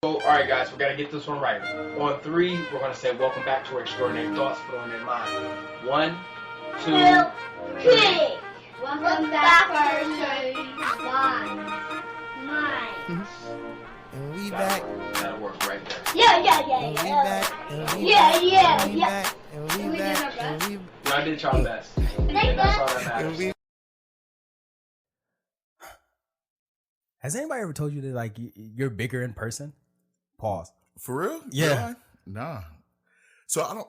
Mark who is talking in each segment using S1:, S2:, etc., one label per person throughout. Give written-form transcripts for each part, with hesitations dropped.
S1: So, all right, guys, we got to get this one right. On three, we're going to say, welcome back to Extraordinary Thoughts for On Their Mind. 1, 2, 3.
S2: Welcome back to Extraordinary Minds.
S3: And we back.
S1: That'll work right there.
S2: Yeah.
S3: And we back. And we
S2: Yeah.
S3: back. And we back. And we back. And we
S1: Y'all did y'all best. And that's all that
S3: and
S1: matters.
S3: we.
S4: Has anybody ever told you that like you're bigger in person? Pause.
S5: For real?
S4: Yeah.
S5: Really? Nah. So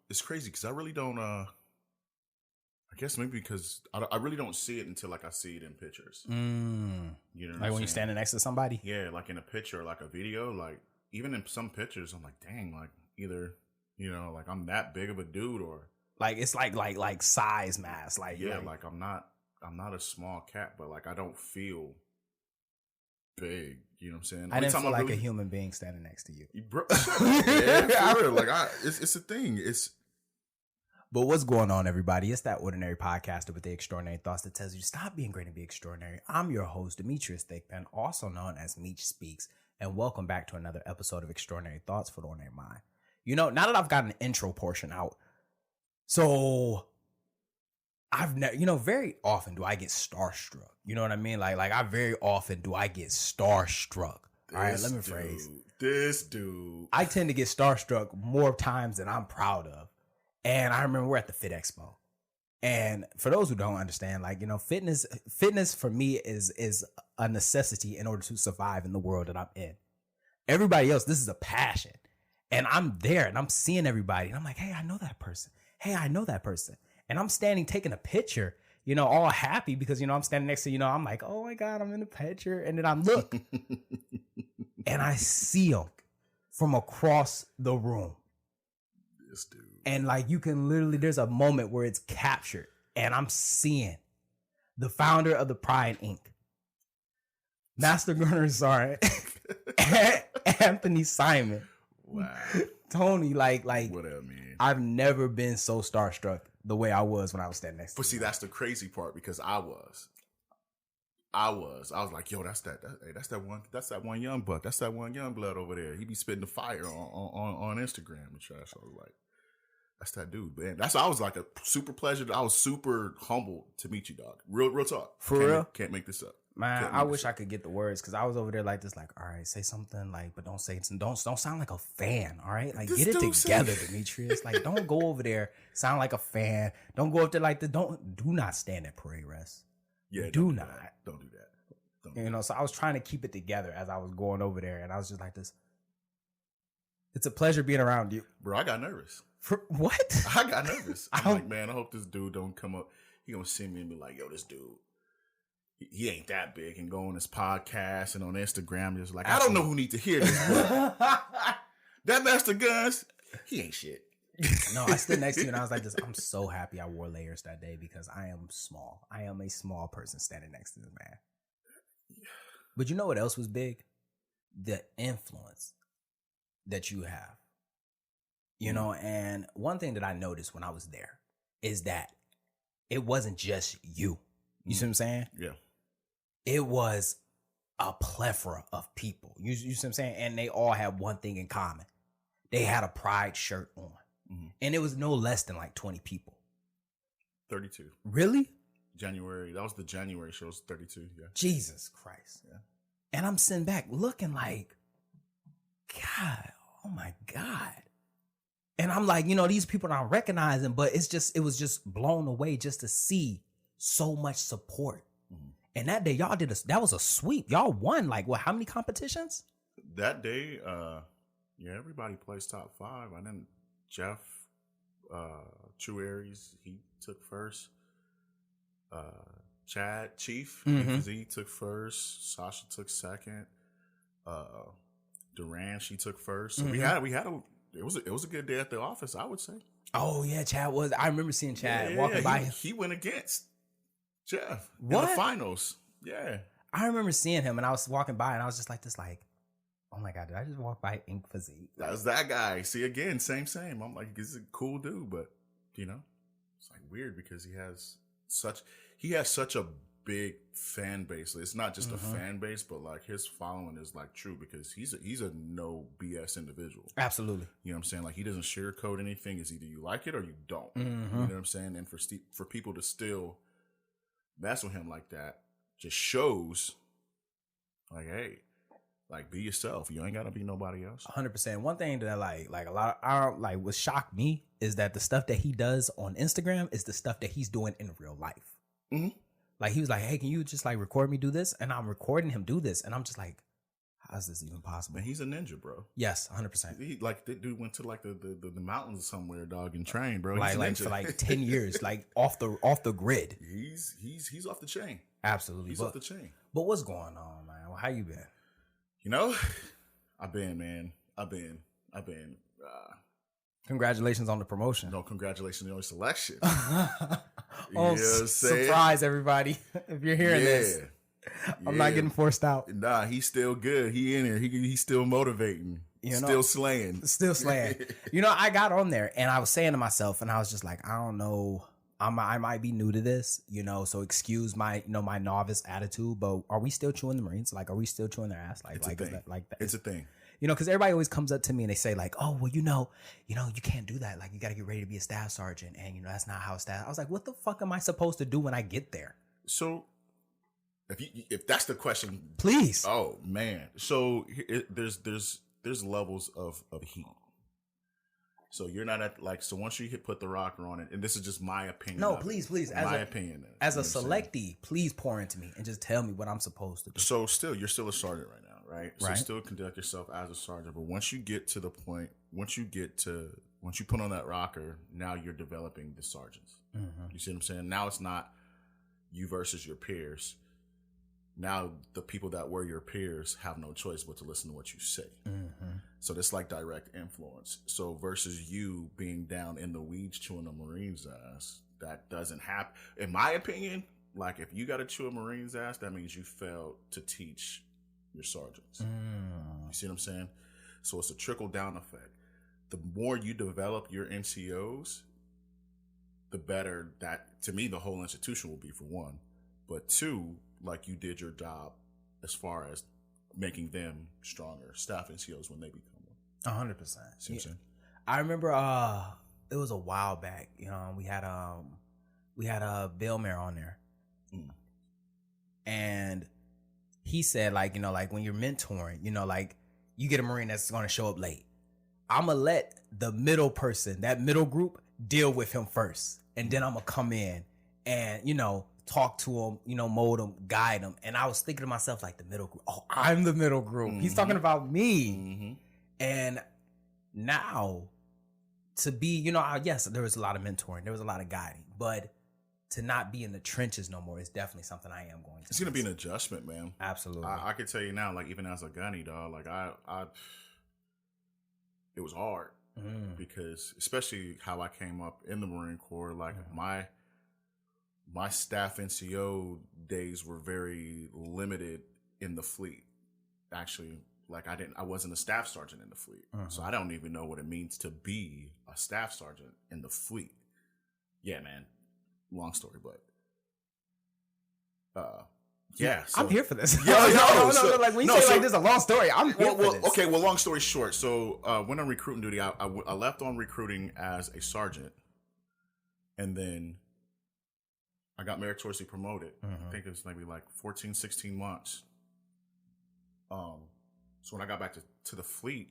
S5: it's crazy because I really don't, I guess maybe because I really don't see it until like I see it in pictures. You know what
S4: Like
S5: I'm
S4: when you're
S5: saying?
S4: standing next to somebody?
S5: Yeah, like in a picture or like a video, like even in some pictures, I'm like, dang, like either, like I'm that big of a dude or.
S4: Like it's like size mass. Like
S5: Yeah, like I'm not a small cat, but like I don't feel big. You know what I'm saying?
S4: I didn't
S5: Anytime
S4: feel like
S5: really-
S4: a human being standing next to you.
S5: Bro, yeah, for real. Like it's a thing.
S4: But what's going on, everybody? It's that ordinary podcaster with the extraordinary thoughts that tells you stop being great and be extraordinary. I'm your host, Demetrius Thickpen, also known as Meech Speaks, and welcome back to another episode of Extraordinary Thoughts for the Ordinary Mind. Now that I've got an intro portion out, so I've never, very often do I get starstruck. You know what I mean? Like I very often do I get starstruck. All right, let me rephrase.
S5: This dude.
S4: I tend to get starstruck more times than I'm proud of. And I remember we're at the Fit Expo. And for those who don't understand, fitness for me is a necessity in order to survive in the world that I'm in. Everybody else, this is a passion. And I'm there and I'm seeing everybody. And I'm like, hey, I know that person. Hey, I know that person. And I'm standing taking a picture, all happy because, I'm standing next to, I'm like, oh my God, I'm in the picture. And then I look and I see him from across the room.
S5: This dude.
S4: And like you can literally, there's a moment where it's captured and I'm seeing the founder of the Pride Inc., Master Gunnar Sargent, Anthony Simon.
S5: Wow.
S4: Tony, like
S5: What up, man?
S4: I've never been so starstruck the way I was when I was standing next to
S5: But see,
S4: him.
S5: that's the crazy part because I was like, yo, that's that one young buck. That's that one young blood over there. He be spitting the fire on Instagram and trash. So I was like, that's that dude, man. I was like a super pleasure. I was super humbled to meet you, dog. Real talk.
S4: For real?
S5: Can't make this up.
S4: Man, I wish I could get the words because I was over there like this, like, all right, say something, like, but don't say it. Don't sound like a fan, all right? Like,
S5: This
S4: get it
S5: dude
S4: together,
S5: said-
S4: Demetrius. Like, don't go over there, sound like a fan. Don't go up there like this. Do not stand at parade rest.
S5: Yeah,
S4: Do
S5: don't
S4: not.
S5: that. Don't do that. Don't do that.
S4: So I was trying to keep it together as I was going over there, and I was just like this. It's a pleasure being around you.
S5: Bro, I got nervous.
S4: For what?
S5: I got nervous.
S4: I
S5: I'm
S4: don't-
S5: like, man, I hope this dude don't come up. He gonna see me and be like, yo, this dude, he ain't that big, and go on his podcast and on Instagram just like, I don't know who need to hear this, but that Master Guns, he ain't shit.
S4: No, I stood next to you and I was like this. I'm so happy I wore layers that day because I am small. I am a small person standing next to this man. But you know what else was big? The influence that you have. And one thing that I noticed when I was there is that it wasn't just you. You see what I'm saying?
S5: Yeah.
S4: It was a plethora of people. You see what I'm saying? And they all had one thing in common. They had a Pride shirt on.
S5: Mm-hmm.
S4: And it was no less than like 20 people.
S5: 32.
S4: Really?
S5: January. That was the January show. It was 32. Yeah.
S4: Jesus Christ.
S5: Yeah.
S4: And I'm sitting back looking like, God, oh my God. And I'm like, these people aren't recognizing, but it was just blown away just to see so much support.
S5: Mm-hmm.
S4: And that day, y'all that was a sweep. Y'all won like, how many competitions?
S5: That day, everybody placed top 5. And then Jeff, True Aries, he took first. Chad, Chief, he took first. Sasha took second. Duran, she took first. So we had it was a good day at the office, I would say.
S4: Oh yeah, Chad was. I remember seeing Chad walking by.
S5: He went against Jeff in
S4: What?
S5: the finals. Yeah.
S4: I remember seeing him, and I was walking by, and I was just like this, like, oh my God, did I just walk by Ink Physique?
S5: That was that guy. See, again, same. I'm like, he's a cool dude, but it's like weird because he has such a big fan base. It's not just a fan base, but like his following is like true because he's a no BS individual.
S4: Absolutely.
S5: You know what I'm saying? Like he doesn't sugarcoat anything. It's either you like it or you don't. You know what I'm saying? And for people to still mess with him like that just shows like, hey, like be yourself. You ain't gotta be nobody else.
S4: 100%. One thing that like a lot of like what shocked me is that the stuff that he does on Instagram is the stuff that he's doing in real life. Like he was like, hey, can you just like record me do this? And I'm recording him do this. And I'm just like, how is this even possible?
S5: Man, he's a ninja, bro.
S4: Yes, 100%.
S5: He like that dude went to like the mountains somewhere, dog, and trained, bro.
S4: Like for like 10 years, like off the grid.
S5: He's off the chain.
S4: Absolutely.
S5: He's off the chain.
S4: But what's going on, man? Well, how you been?
S5: You know, I've been.
S4: Congratulations on the promotion.
S5: No, congratulations on your selection.
S4: Oh, surprise, everybody. If you're hearing this, I'm not getting forced out.
S5: Nah, he's still good. He in here. He's still motivating. Still slaying.
S4: Still slaying. You know, I got on there and I was saying to myself, and I was just like, I don't know. I might be new to this, you know, so excuse my, my novice attitude, but are we still chewing the Marines? Like, are we still chewing their ass? Like,
S5: it's a thing. It's a thing.
S4: You know, because everybody always comes up to me and they say like, oh, well, you can't do that. Like, you got to get ready to be a staff sergeant. And, that's not how staff. I was like, what the fuck am I supposed to do when I get there?
S5: So if that's the question,
S4: please.
S5: Oh, man. So there's levels of heat. So you're not at like, so once you put the rocker on it, and this is just my opinion.
S4: No, please.
S5: My opinion.
S4: As a selectee, please pour into me and just tell me what I'm supposed to do.
S5: So you're still a sergeant right now, right? So still conduct yourself as a sergeant. But once you get to the point, once you put on that rocker, now you're developing the sergeants. You see what I'm saying? Now it's not you versus your peers. Now the people that were your peers have no choice but to listen to what you say. So that's like direct influence. So versus you being down in the weeds chewing a Marine's ass, that doesn't happen. In my opinion, like if you got to chew a Marine's ass, that means you failed to teach your sergeants. You see what I'm saying? So it's a trickle down effect. The more you develop your NCOs, the better that, to me, the whole institution will be, for one. But two, like you did your job as far as making them stronger staff NCOs when they become one.
S4: 100%.
S5: See what I'm saying?
S4: I remember it was a while back. We had Bill Mayer on there, and he said like when you're mentoring, like you get a Marine that's going to show up late. I'm gonna let the middle person, that middle group, deal with him first, and then I'm gonna come in and talk to him, mold him, guide him. And I was thinking to myself, like, the middle group. Oh, I'm the middle group. He's talking about me. And now to be, yes, there was a lot of mentoring. There was a lot of guiding. But to not be in the trenches no more is definitely something I am going to.
S5: It's going to be an adjustment, man.
S4: Absolutely.
S5: I can tell you now, like, even as a gunny, dog, like, it was hard. Because especially how I came up in the Marine Corps, like, my staff NCO days were very limited in the fleet. Actually, like I wasn't a staff sergeant in the fleet. So I don't even know what it means to be a staff sergeant in the fleet. Yeah, man. Long story, but yeah. So,
S4: I'm here for this.
S5: No,
S4: like when you say like this is a long story, I'm here for this.
S5: Okay, well, long story short. So when on recruiting duty, I left on recruiting as a sergeant, and then I got meritoriously promoted. I think it was maybe like 14, 16 months. So when I got back to the fleet,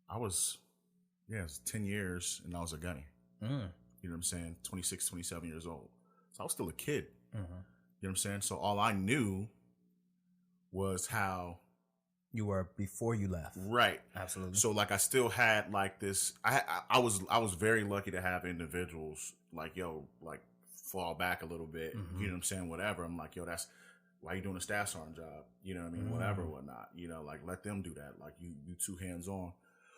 S5: it was 10 years and I was a gunny. You know what I'm saying? 26, 27 years old. So I was still a kid. You know what I'm saying? So all I knew was how
S4: you were before you left.
S5: Right.
S4: Absolutely.
S5: So like I still had like this, I was very lucky to have individuals like, like fall back a little bit, you know what I'm saying? Whatever. I'm like, that's why you doing a staff sergeant job? You know what I mean? Whatever, whatnot. Like let them do that. Like you two hands on,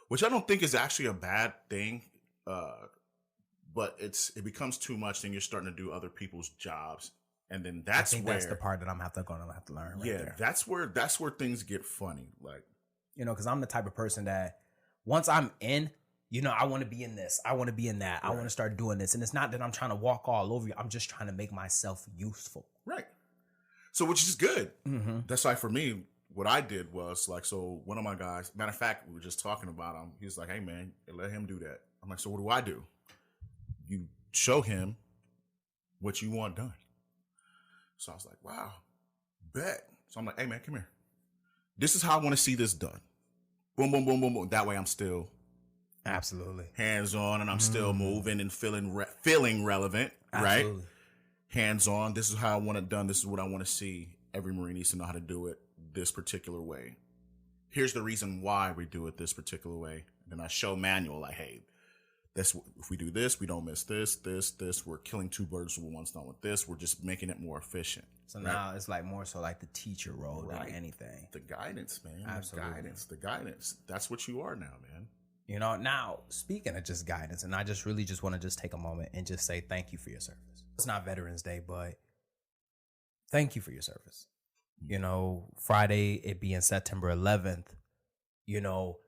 S5: which I don't think is actually a bad thing. But it becomes too much. Then you're starting to do other people's jobs, and then that's the part that
S4: I'm gonna have to learn.
S5: That's where things get funny. Like
S4: because I'm the type of person that once I'm in, you know, I want to be in this. I want to be in that. I want to start doing this. And it's not that I'm trying to walk all over you. I'm just trying to make myself useful.
S5: Right. So, which is good.
S4: Mm-hmm.
S5: That's why for me, what I did was like, so one of my guys, matter of fact, we were just talking about him. He was like, hey man, let him do that. I'm like, so what do? You show him what you want done. So I was like, wow, bet. So I'm like, hey man, come here. This is how I want to see this done. Boom, boom, boom, boom, boom. That way I'm still
S4: absolutely
S5: hands on, and I'm still moving and feeling relevant,
S4: absolutely.
S5: Right? Hands on. This is how I want it done. This is what I want to see. Every Marine needs to know how to do it this particular way. Here's the reason why we do it this particular way. And then I show manual, like, hey, if we do this, we don't miss this. We're killing two birds with one stone with this. We're just making it more efficient.
S4: So now it's like more so like the teacher role than anything.
S5: The guidance, man.
S4: Absolutely.
S5: The guidance. That's what you are now, man.
S4: You know, now speaking of just guidance, and I just really just want to just take a moment and just say thank you for your service. It's not Veterans Day, but thank you for your service. You know, Friday, it being September 11th, you know,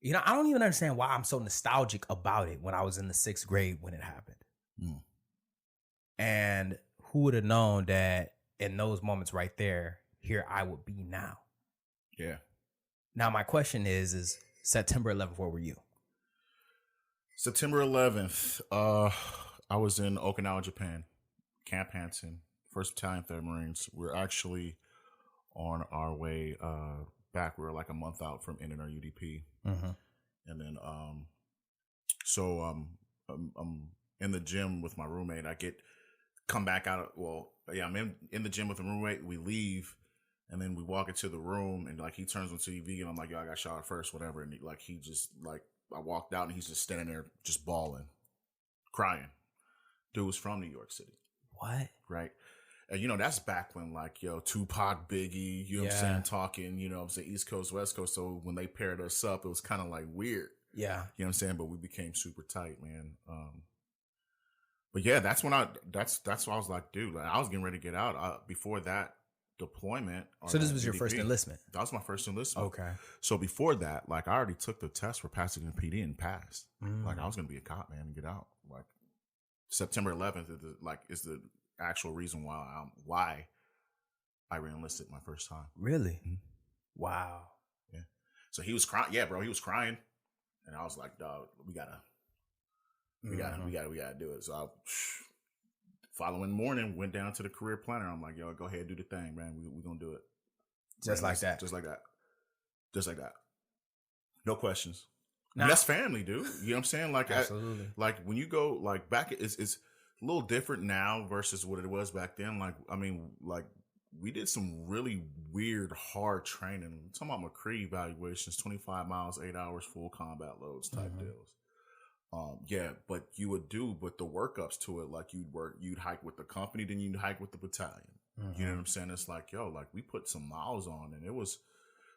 S4: I don't even understand why I'm so nostalgic about it when I was in the 6th grade when it happened.
S5: Mm.
S4: And who would have known that in those moments right there, here I would be now.
S5: Yeah.
S4: Now, my question is September 11th, where were you?
S5: September 11th, I was in Okinawa, Japan, Camp Hansen, 1st Battalion, 3rd Marines. We're actually on our way back. We were like a month out from ending our UDP.
S4: Mm-hmm.
S5: And then, I'm in the gym with my roommate. Come back out. I'm in the gym with the roommate. We leave, and then we walk into the room, and like he turns on TV, and I'm like, yo, I got shot first, whatever. And I walked out, and he's just standing there, just bawling, crying. Dude was from New York City.
S4: What?
S5: Right. And, that's back when, like, Tupac, Biggie, you know what I'm saying, talking, I'm saying, East Coast, West Coast. So when they paired us up, it was kind of, like, weird.
S4: Yeah.
S5: You know what I'm saying? But we became super tight, man. But, yeah, that's when that's why I was like, dude, like, I was getting ready to get out. Before that deployment.
S4: So this was your first enlistment?
S5: That was my first enlistment.
S4: Okay. So
S5: before that, like, I already took the test for passing the PD and passed. Like, I was going to be a cop, man, and get out. Like, September 11th is the actual reason why I re-enlisted my first time.
S4: Really?
S5: Mm-hmm.
S4: Wow.
S5: Yeah. So he was crying. Yeah, bro, he was crying, and I was like, "Dog, we gotta do it." So following morning, went down to the career planner. I'm like, "Yo, go ahead, do the thing, man. We gonna do it."
S4: Just like that.
S5: Just like that. No questions. Nah. That's family, dude. You know what I'm saying? Like,
S4: absolutely.
S5: Like when you go like back, it's a little different now versus what it was back then. Like, I mean, like we did some really weird, hard training. I'm talking about McCree evaluations, 25 miles, 8 hours, full combat loads type deals. But the workups to it, like you'd hike with the company, then you'd hike with the battalion. You know what I'm saying? It's like, like we put some miles on, and it was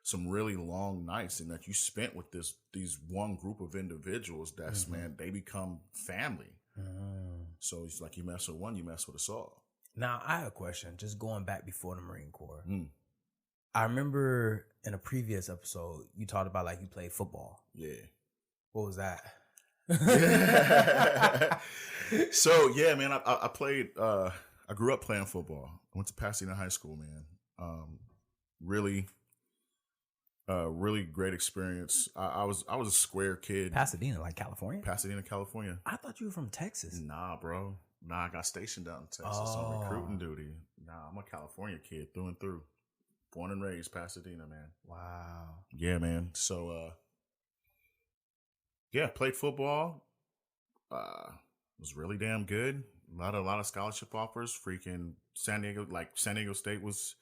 S5: some really long nights, and that you spent with these one group of individuals that's man, they become family. So it's like you mess with one, you mess with us all.
S4: Now, I have a question, just going back before the Marine Corps. I remember in a previous episode, you talked about like you played football.
S5: Yeah.
S4: What was that?
S5: So, yeah, man, I played, I grew up playing football. I went to Pasadena High School, man. Really great experience. I was a square kid.
S4: Pasadena, like California?
S5: Pasadena, California.
S4: I thought you were from Texas.
S5: Nah, bro. Nah, I got stationed out in Texas on recruiting duty. Nah, I'm a California kid through and through. Born and raised Pasadena, man.
S4: Wow.
S5: Yeah, man. So, played football. Was really damn good. A lot of scholarship offers. Freaking San Diego State was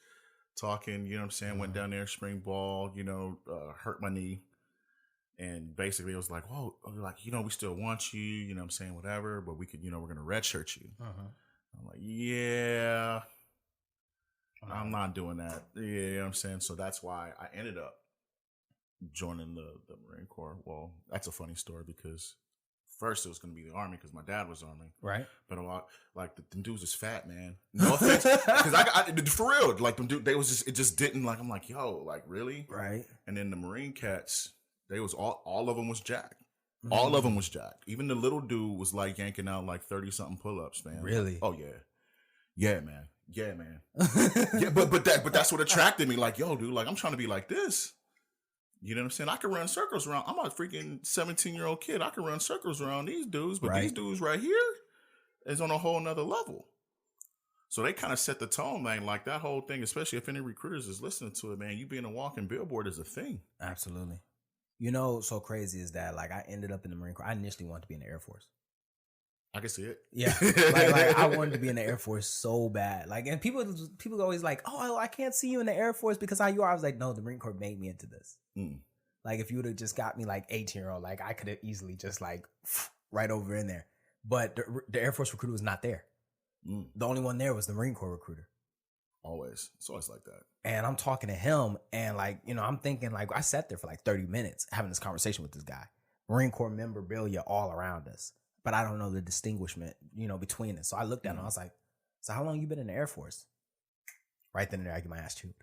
S5: talking, you know what I'm saying? Went down there, spring ball, hurt my knee. And basically it was like, whoa, like, we still want you, you know what I'm saying? Whatever, but we could, we're going to redshirt you. I'm like, yeah, I'm not doing that. Yeah, you know what I'm saying? So that's why I ended up joining the Marine Corps. Well, that's a funny story because first it was going to be the Army because my dad was Army.
S4: Right.
S5: But like them dudes is fat, man. No offense. Because I for real, like them dudes, it just didn't like, I'm like, yo, like really?
S4: Right.
S5: And then the Marine cats, they was all of them was jacked. All of them was jacked. Even the little dude was like yanking out like 30 something pull-ups, man.
S4: Really?
S5: Oh yeah. Yeah, man. Yeah, man. Yeah, but that's what attracted me. Like, yo, dude, like I'm trying to be like this. You know what I'm saying? I can run circles around. I'm a freaking 17-year-old kid. I can run circles around these dudes, but these dudes right here is on a whole nother level. So they kind of set the tone, man. Like that whole thing, especially if any recruiters is listening to it, man, you being a walking billboard is a thing.
S4: Absolutely. You know, so crazy is that like I ended up in the Marine Corps. I initially wanted to be in the Air Force.
S5: I can see it.
S4: Yeah, like I wanted to be in the Air Force so bad. Like, and people always like, oh, I can't see you in the Air Force because how you are. I was like, no, the Marine Corps made me into this. Like, if you would have just got me like 18-year-old, like I could have easily just like right over in there. But the Air Force recruiter was not there. The only one there was the Marine Corps recruiter.
S5: Always, it's always like that.
S4: And I'm talking to him, and like, you know, I'm thinking like I sat there for like 30 minutes having this conversation with this guy. Marine Corps memorabilia all around us. But I don't know the distinguishment, you know, between us. So I looked at him. I was like, so how long you been in the Air Force? Right then and there, I get my ass chewed.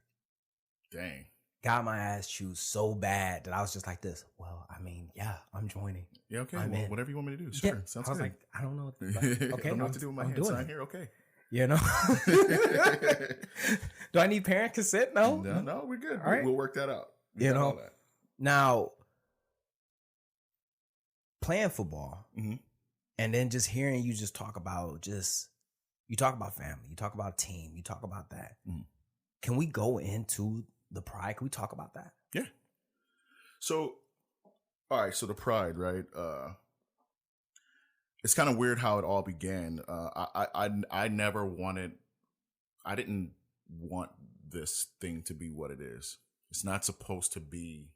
S5: Dang.
S4: Got my ass chewed so bad that I was just like this. Well, I mean, yeah, I'm joining.
S5: Yeah, okay.
S4: Well,
S5: whatever you want me to do. Sure.
S4: Yeah.
S5: Sounds
S4: I was
S5: good.
S4: like, I don't know. Okay.
S5: I don't know what to do with my hands. So I'm here. Okay.
S4: You know? Do I need parent consent? No.
S5: No, we're good.
S4: All right.
S5: We'll work that out.
S4: You know? Now, playing football. And then just hearing you just talk about you talk about family, you talk about team, you talk about that. Can we go into the pride? Can we talk about that?
S5: Yeah. So, all right. So the pride, right? It's kind of weird how it all began. I never wanted, I didn't want this thing to be what it is. It's not supposed to be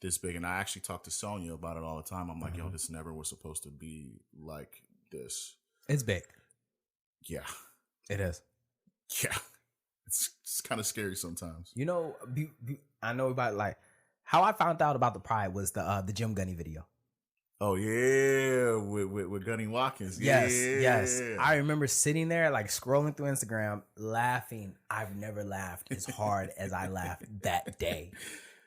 S5: this big. And I actually talk to Sonia about it all the time. I'm like, yo, this never was supposed to be like this.
S4: It's big.
S5: Yeah.
S4: It is.
S5: Yeah. It's kind of scary sometimes.
S4: You know, I know about like how I found out about the pride was the Jim Gunny video.
S5: Oh yeah, with Gunny Watkins.
S4: Yes. I remember sitting there like scrolling through Instagram, laughing. I've never laughed as hard as I laughed that day.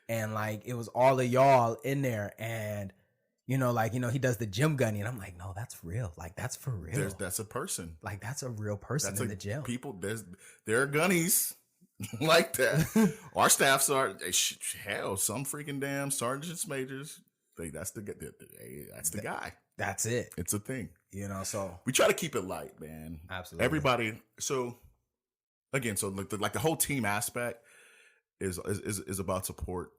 S4: And like it was all of y'all in there, and you know, like, you know, he does the gym gunny, and I'm like, no, that's real. Like that's for real.
S5: That's a person.
S4: Like that's a real person in the gym.
S5: People, there are gunnies like that. Our staffs are hell. Some freaking damn sergeants, majors. That's the guy. That's it. It's a thing.
S4: You know, so
S5: we try to keep it light, man.
S4: Absolutely.
S5: Everybody. So again, so like the whole team aspect is about support.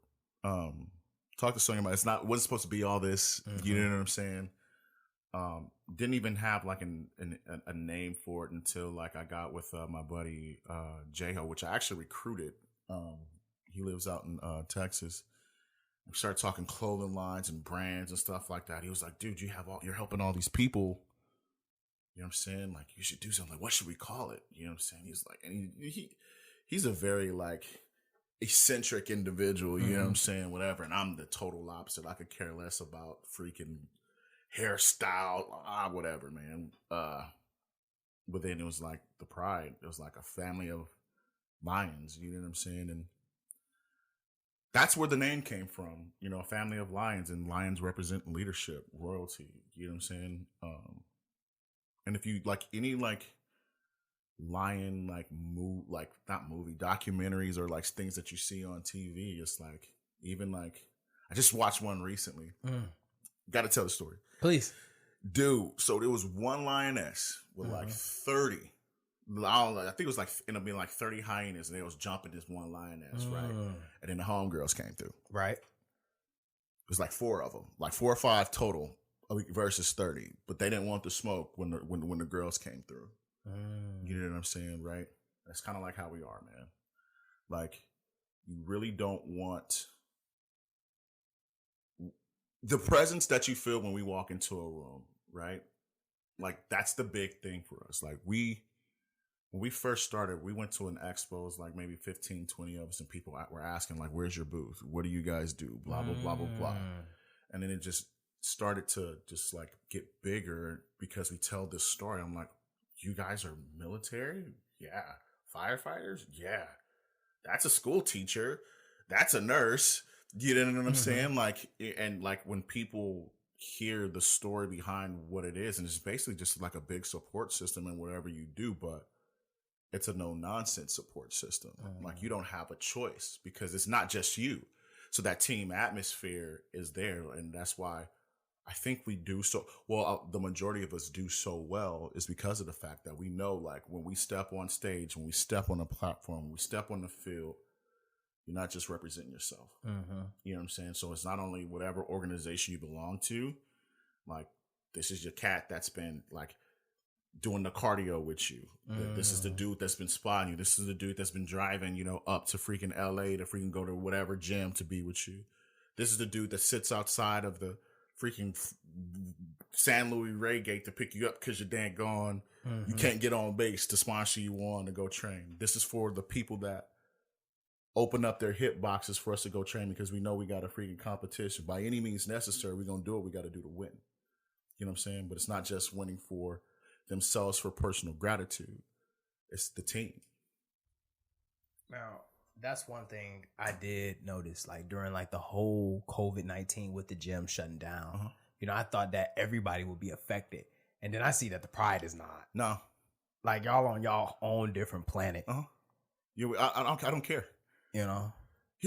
S5: Talk to Sonia about it. Wasn't supposed to be all this. You know what I'm saying? Didn't even have like a name for it until like I got with my buddy J-Ho, which I actually recruited. He lives out in Texas. We started talking clothing lines and brands and stuff like that. He was like, dude, you're helping all these people. You know what I'm saying? Like, you should do something. Like, what should we call it? You know what I'm saying? He's like, and he's a very like eccentric individual, you know what I'm saying? Whatever. And I'm the total opposite. I could care less about freaking hairstyle, whatever, man. But then it was like the pride. It was like a family of lions, you know what I'm saying? And that's where the name came from, you know, a family of lions, and lions represent leadership, royalty, you know what I'm saying? And if you like any like lion, like not movie, documentaries or like things that you see on TV, it's like, even like, I just watched one recently. Got to tell the story.
S4: Please.
S5: Dude, so there was one lioness with like 30. I think it was like ended up being like 30 hyenas, and they was jumping this one lioness, right? And then the homegirls came through.
S4: Right.
S5: It was like 4 of them, like 4 or 5 total versus 30. But they didn't want the smoke when the girls came through. You know what I'm saying, right? That's kind of like how we are, man. Like, you really don't want the presence that you feel when we walk into a room, right? Like, that's the big thing for us. Like, when we first started, we went to an expo, it was like maybe 15, 20 of us, and people were asking, like, where's your booth? What do you guys do? Blah, blah, blah, blah, blah. And then it just started to just like get bigger because we tell this story. I'm like, you guys are military? Yeah. Firefighters? Yeah. That's a school teacher. That's a nurse. You know what I'm saying? Like, and like when people hear the story behind what it is, and it's basically just like a big support system in whatever you do, but it's a no nonsense support system. Like you don't have a choice because it's not just you. So that team atmosphere is there, and that's why I think we do so well. The majority of us do so well is because of the fact that we know, like, when we step on stage, when we step on a platform, when we step on the field, you're not just representing yourself. You know what I'm saying? So it's not only whatever organization you belong to, like, this is your cat that's been like doing the cardio with you. This is the dude that's been spotting you. This is the dude that's been driving, you know, up to freaking LA to freaking go to whatever gym to be with you. This is the dude that sits outside of the freaking San Luis Rey gate to pick you up because you're dang gone. You can't get on base to sponsor you on to go train. This is for the people that open up their hip boxes for us to go train because we know we got a freaking competition. By any means necessary, we're going to do what we got to do to win. You know what I'm saying? But it's not just winning for themselves for personal gratitude. It's the team.
S4: Now, that's one thing I did notice, like during like the whole COVID-19 with the gym shutting down. You know, I thought that everybody would be affected. And then I see that the Pride is not. No. Like y'all on y'all own different planet.
S5: I don't care.
S4: You know?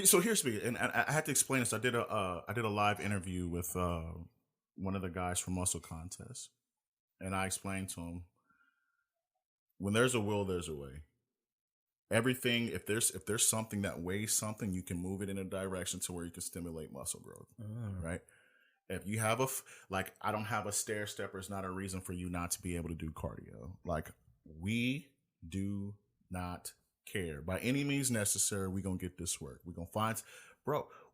S5: So here's me, and I had to explain this. I did a live interview with one of the guys from Muscle Contest. And I explained to him, when there's a will, there's a way. Everything, if there's something that weighs something, you can move it in a direction to where you can stimulate muscle growth, right? If you have I don't have a stair stepper, it's not a reason for you not to be able to do cardio. Like, we do not care. By any means necessary, we're going to get this work. We're going to find,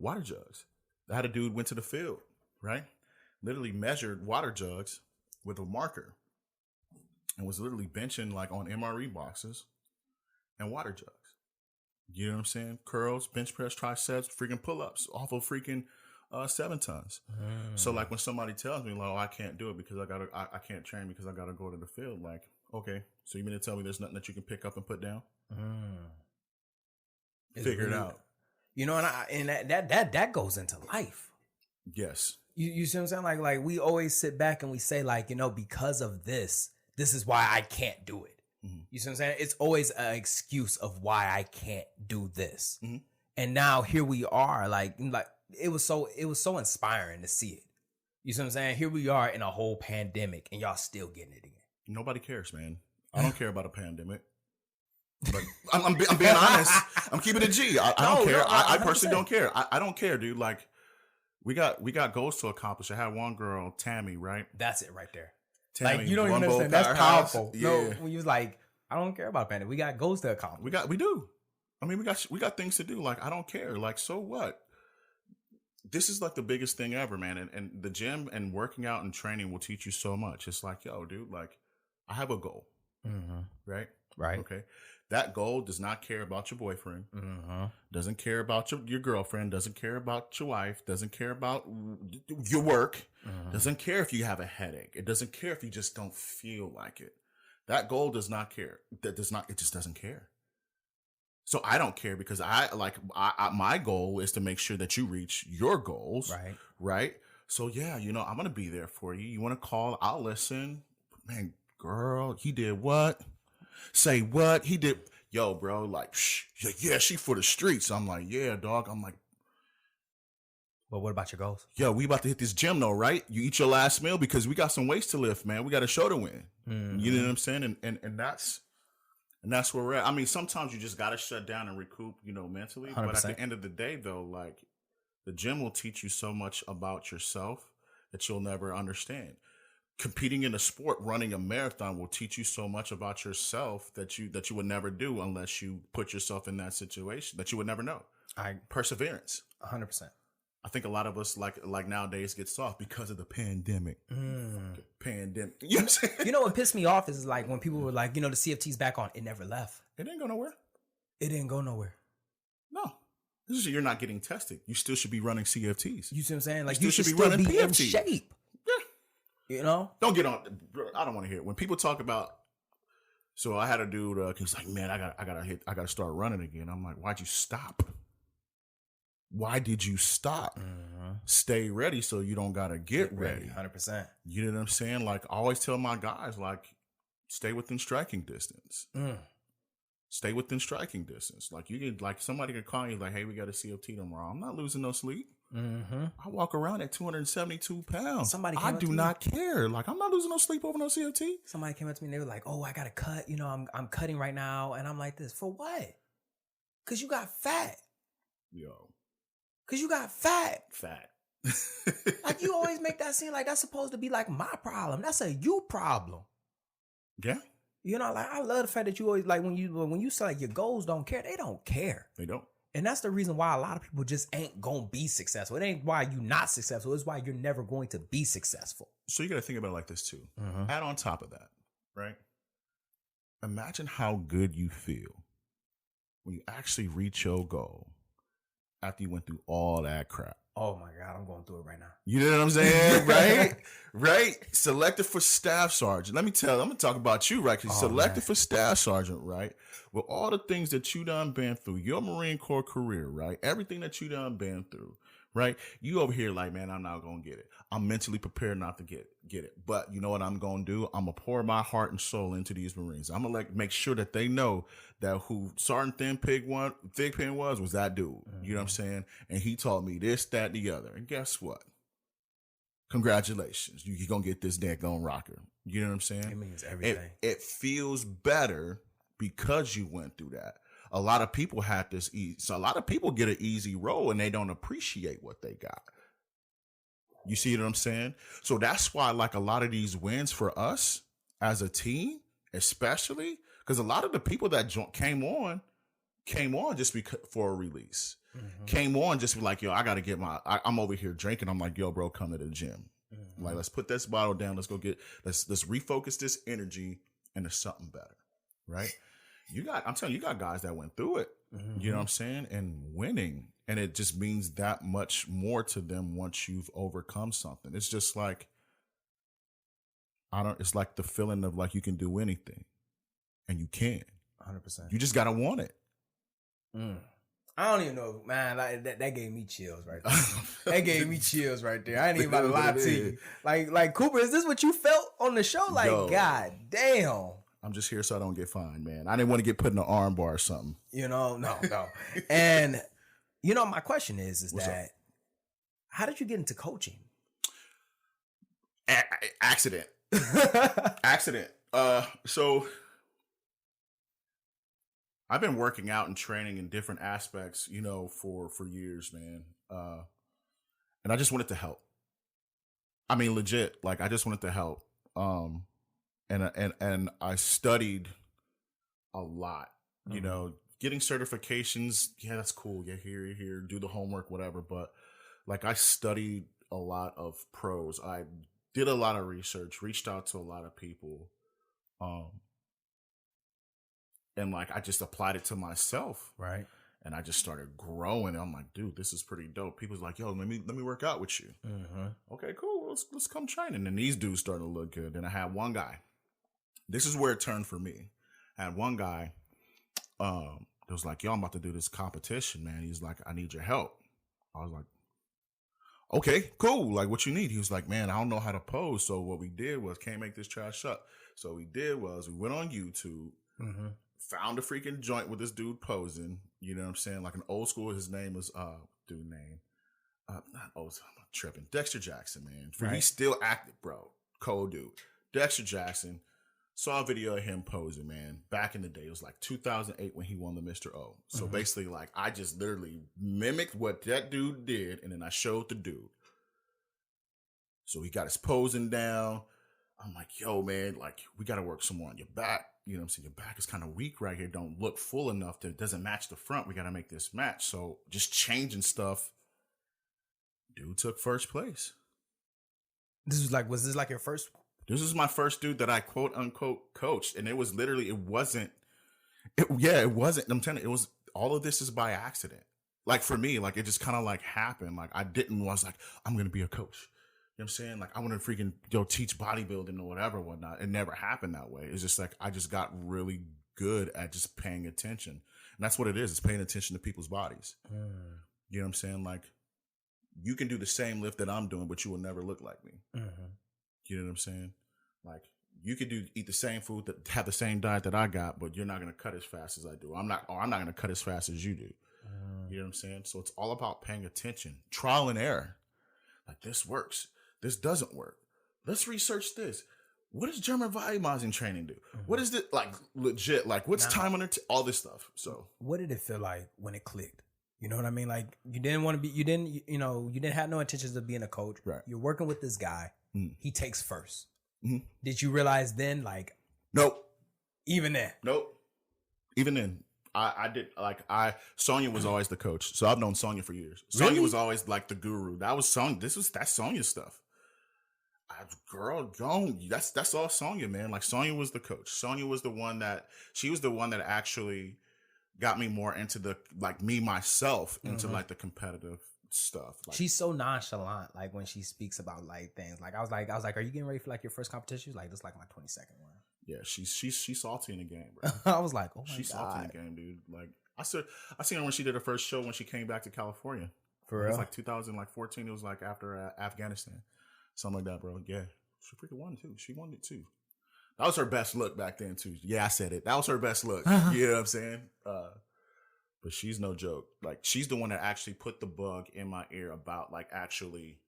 S5: water jugs. I had a dude went to the field, right? Literally measured water jugs with a marker and was literally benching like on MRE boxes and water jugs. You know what I'm saying? Curls, bench press, triceps, freaking pull-ups off of freaking 7 tons. So like when somebody tells me like, oh, I can't do it because I can't train because I gotta go to the field. Like, okay, so you mean to tell me there's nothing that you can pick up and put down? Figure it out.
S4: You know, and that goes into life.
S5: Yes.
S4: You see what I'm saying? Like we always sit back and we say like, you know, because of this is why I can't do it. You see what I'm saying? It's always an excuse of why I can't do this. And now here we are, like it was so inspiring to see it. You see what I'm saying? Here we are in a whole pandemic and y'all still getting it again.
S5: Nobody cares, man. I don't care about a pandemic. But I'm being honest. I'm keeping it G. I don't care. I personally don't care. I don't care, dude. Like, we got goals to accomplish. I had one girl, Tammy, right?
S4: That's it right there.
S5: Tammy,
S4: like, you don't even understand. That's powerful. Yeah. No, when you was like, I don't care about pandemic. We got goals to accomplish. We do. I mean, we got things to do. Like, I don't care. Like, so what? This is like the biggest thing ever, man. And the gym and working out and training will teach you so much. It's like, yo, dude, like, I have a goal. Right? Right. Okay. That goal does not care about your boyfriend, doesn't care about your girlfriend, doesn't care about your wife, doesn't care about your work, doesn't care if you have a headache. It doesn't care if you just don't feel like it. That goal does not care. It just doesn't care. So I don't care because my goal is to make sure that you reach your goals. Right. Right. So yeah, you know, I'm going to be there for you. You want to call? I'll listen. Man, girl, he did what? Say what? He did. Yo, bro, like, yeah, she for the streets. I'm like, yeah, dog. I'm like, well, what about your goals?
S5: Yo, we about to hit this gym though, right? You eat your last meal because we got some weights to lift, man. We got a show to win. You know what I'm saying? And that's where we're at. I mean, sometimes you just got to shut down and recoup, you know, mentally. 100%. But at the end of the day, though, like, the gym will teach you so much about yourself that you'll never understand. Competing in a sport, running a marathon will teach you so much about yourself that you would never do unless you put yourself in that situation that you would never know. Perseverance.
S4: 100%.
S5: I think a lot of us like nowadays get soft because of the pandemic. Pandemic. You know what I'm saying?
S4: You know what pissed me off is like when people were like, you know, the CFT's back on. It never left.
S5: It didn't go nowhere.
S4: It didn't go nowhere.
S5: No. You're not getting tested. You still should be running CFTs.
S4: You see what I'm saying? Like, you should still be in shape. You know?
S5: Don't get on. I don't want to hear it. When people talk about, so I had a dude, he's like, man, I gotta start running again. I'm like, why'd you stop? Why did you stop? stay ready so you don't gotta get ready.
S4: 100%.
S5: You know what I'm saying? Like I always tell my guys, like, stay within striking distance. Stay within striking distance. Like you can, like somebody could call you like, hey, we got a COT tomorrow. I'm not losing no sleep. I walk around at 272 pounds. I do not care. Like I'm not losing no sleep over no COT.
S4: Somebody came up to me and they were like, oh, I got to cut. You know, I'm cutting right now. And I'm like this, for what? Because you got fat.
S5: Yo.
S4: Because you got fat.
S5: Fat.
S4: Like you always make that seem like that's supposed to be like my problem. That's a you problem.
S5: Yeah.
S4: You know, like I love the fact that you always like when you say like your goals don't care, they don't care.
S5: They don't.
S4: And that's the reason why a lot of people just ain't gonna be successful. It ain't why you not successful. It's why you're never going to be successful.
S5: So you got to think about it like this too. Add on top of that, right? Imagine how good you feel when you actually reach your goal after you went through all that crap.
S4: Oh my God, I'm going through it right now.
S5: You know what I'm saying? Right? Right? Selected for staff sergeant. Let me tell you, I'm going to talk about you, right? Because selected for staff sergeant, right? With all the things that you done been through, your Marine Corps career, right? Everything that you done been through, right? You over here like, man, I'm not going to get it. I'm mentally prepared not to get it. But you know what I'm going to do? I'm going to pour my heart and soul into these Marines. I'm going to make sure that they know that who Sergeant Thigpen was that dude. You know what I'm saying? And he taught me this, that, and the other. And guess what? Congratulations. You're going to get this daggone rocker. You know what I'm saying?
S4: It means everything.
S5: It feels better because you went through that. A lot of people had this easy. So a lot of people get an easy roll and they don't appreciate what they got. You see what I'm saying? So that's why like a lot of these wins for us as a team, especially because a lot of the people that came on just because for a release. Came on just be like, yo, I got to get I'm over here drinking. I'm like, yo, bro, come to the gym. Like, let's put this bottle down. Let's go let's refocus this energy into something better. Right? I'm telling you, you got guys that went through it. You know what I'm saying? And winning. And it just means that much more to them once you've overcome something. It's just like, it's like the feeling of like you can do anything. And you can.
S4: 100%.
S5: You just got to want it.
S4: I don't even know, man. Like that gave me chills right there. That gave me chills right there. I ain't even about to lie to you. Like Cooper, is this what you felt on the show? Like, yo, God damn.
S5: I'm just here so I don't get fined, man. I didn't want to get put in an arm bar or something.
S4: You know, no. And you know, my question is
S5: What's
S4: that
S5: up?
S4: How did you get into coaching?
S5: Accident. So I've been working out and training in different aspects, you know, for years, man. And I just wanted to help. I mean, legit, like I just wanted to help. And I studied a lot, you know, getting certifications. Yeah, that's cool. Yeah, here, do the homework, whatever. But like I studied a lot of pros. I did a lot of research, reached out to a lot of people. And like, I just applied it to myself.
S4: Right.
S5: And I just started growing. I'm like, dude, this is pretty dope. People's like, yo, let me work out with you. Okay, cool. Let's come train. And then these dudes started to look good. Then I had one guy. This is where it turned for me. I had one guy that was like, yo, I'm about to do this competition, man. He's like, I need your help. I was like, okay, cool. Like, what you need? He was like, man, I don't know how to pose. So what we did was, can't make this trash up. So what we did was we went on YouTube, found a freaking joint with this dude posing. You know what I'm saying? Like an old school. His name was, not old, I'm tripping. Dexter Jackson, man. Right. He's still active, bro. Cold dude. Dexter Jackson. Saw a video of him posing, man. Back in the day, it was like 2008 when he won the Mr. O. So basically, like, I just literally mimicked what that dude did, and then I showed the dude. So he got his posing down. I'm like, yo, man, like, we got to work some more on your back. You know what I'm saying? Your back is kind of weak right here. Don't look full enough. It doesn't match the front. We got to make this match. So just changing stuff. Dude took first place.
S4: Was this like your first?
S5: This is my first dude that I quote unquote coached. And it was literally, it wasn't. I'm telling you, it was, all of this is by accident. Like for me, like it just kind of like happened. Like I was like, I'm going to be a coach. You know what I'm saying? Like I want to freaking teach bodybuilding or whatever, whatnot. It never happened that way. It's just like, I just got really good at just paying attention. And that's what it is. It's paying attention to people's bodies. You know what I'm saying? Like you can do the same lift that I'm doing, but you will never look like me.
S4: Mm-hmm.
S5: You know what I'm saying? Like you could eat the same food, that have the same diet that I got, but you're not going to cut as fast as I do. I'm not going to cut as fast as you do. You know what I'm saying? So it's all about paying attention, trial and error. Like this works, this doesn't work. Let's research this. What does German Weihnachten training do? What is it like legit? Like what's time on all this stuff? So
S4: what did it feel like when it clicked? You know what I mean? Like you didn't want to be, you didn't have no intentions of being a coach.
S5: Right.
S4: You're working with this guy. He takes first.
S5: Mm-hmm.
S4: Did you realize then, like,
S5: nope.
S4: Even then?
S5: Nope. Even then. I did Sonya was always the coach. So I've known Sonya for years. Sonya
S4: Really?
S5: was always like the guru. That was Sonya. That's Sonya's stuff. That's all Sonya, man. Like Sonya was the coach. Sonya was the one that actually got me more into the myself into like the competitive stuff. Like,
S4: she's so nonchalant, like when she speaks about like things. Like I was like, are you getting ready for like your first competition? She was like, this is like my 22nd one.
S5: Yeah, she's salty in the game, bro.
S4: I was like, oh my
S5: she's
S4: God.
S5: salty in the game, dude. Like I seen her when she did her first show when she came back to California.
S4: For
S5: It
S4: real?
S5: was like 2014. It was like after Afghanistan, something like that, bro. Yeah, she freaking won too. She won it too. That was her best look back then too. Yeah, I said it. That was her best look. You know what I'm saying? But she's no joke. Like she's the one that actually put the bug in my ear about like actually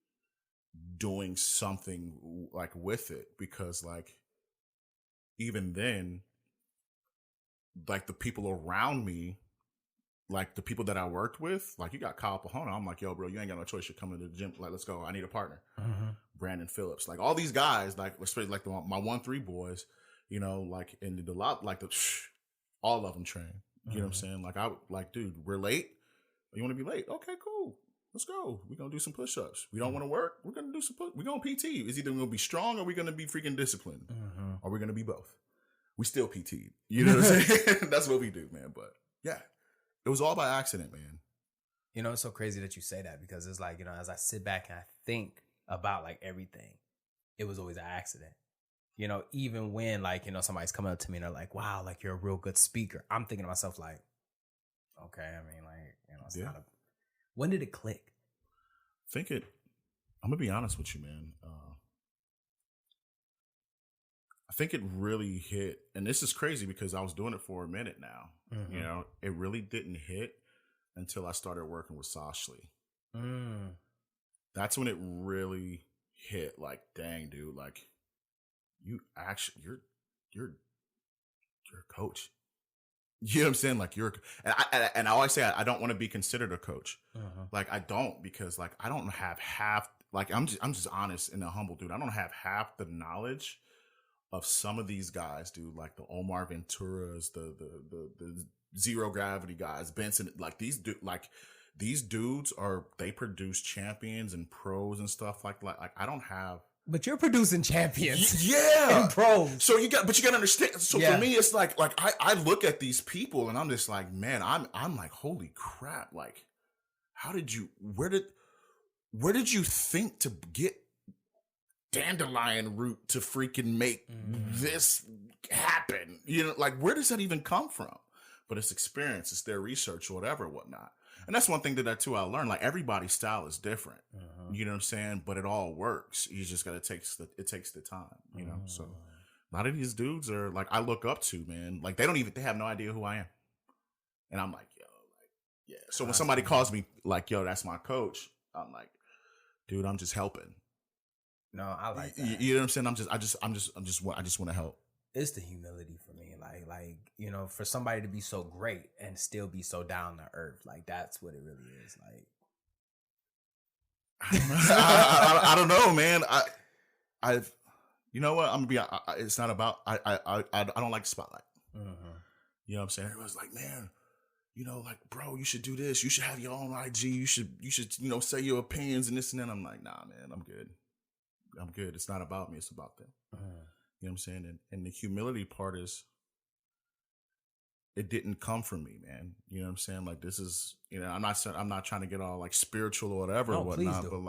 S5: doing something like with it, because like even then, like the people around me, like the people that I worked with, like you got Kyle Pahona. I'm like, yo, bro, you ain't got no choice. You're coming to the gym. Like, let's go. I need a partner. Brandon Phillips, like all these guys, like especially like my 1-3 boys, you know, like and the lot, like all of them train. You know what I'm saying? Like dude, we're late. You want to be late? Okay, cool. Let's go. We're gonna do some push-ups. We don't want to work. We're gonna do some we're gonna PT. It's either we're gonna be strong or we're gonna be freaking disciplined. Or we're gonna be both. We still PT. You know what I'm saying? That's what we do, man. But yeah. It was all by accident, man.
S4: You know, it's so crazy that you say that, because it's like, you know, as I sit back and I think about like everything, it was always an accident. You know, even when like, you know, somebody's coming up to me and they're like, wow, like you're a real good speaker. I'm thinking to myself like, okay, I mean, like, you know, it's not a... When did it click?
S5: I'm gonna be honest with you, man. I think it really hit, and this is crazy because I was doing it for a minute now. You know, it really didn't hit until I started working with Sashley. That's when it really hit. Like, dang, dude, like you actually, you're a coach. You know what I'm saying? Like and I always say I don't want to be considered a coach. Like I don't, because like I don't have half. Like I'm just honest and a humble dude. I don't have half the knowledge of some of these guys, dude. Like the Omar Venturas, the zero gravity guys, Benson. Like these dudes they produce champions and pros and stuff like I don't have.
S4: But you're producing champions.
S5: Yeah.
S4: And pros.
S5: So you got to understand. So for me, it's like I look at these people and I'm just like, man, I'm like, holy crap. Like, where did you think to get dandelion root to freaking make this happen? You know, like where does that even come from? But it's experience, it's their research or whatever, whatnot. And that's one thing that too I learned. Like everybody's style is different. You know what I'm saying? But it all works. You just gotta it takes the time, you know. So a lot of these dudes are like I look up to, man. Like they have no idea who I am. And I'm like, yo, like, yeah. So when somebody calls me like, yo, that's my coach, I'm like, dude, I'm just helping.
S4: No, I like that.
S5: You know what I'm saying? I just want to help.
S4: It's the humility for me. Like, you know, for somebody to be so great and still be so down to earth, like that's what it really is. Like,
S5: I don't know, man. I've, you know what? I'm gonna be. It's not about. I don't like the spotlight. You know what I'm saying? Everyone's like, man, you know, like, bro, you should do this. You should have your own IG. You should, you know, say your opinions and this and that. I'm like, nah, man, I'm good. It's not about me. It's about them. You know what I'm saying? And the humility part is, it didn't come from me, man. You know what I'm saying? Like this is, you know, I'm not trying to get all like spiritual or whatever, or whatnot, but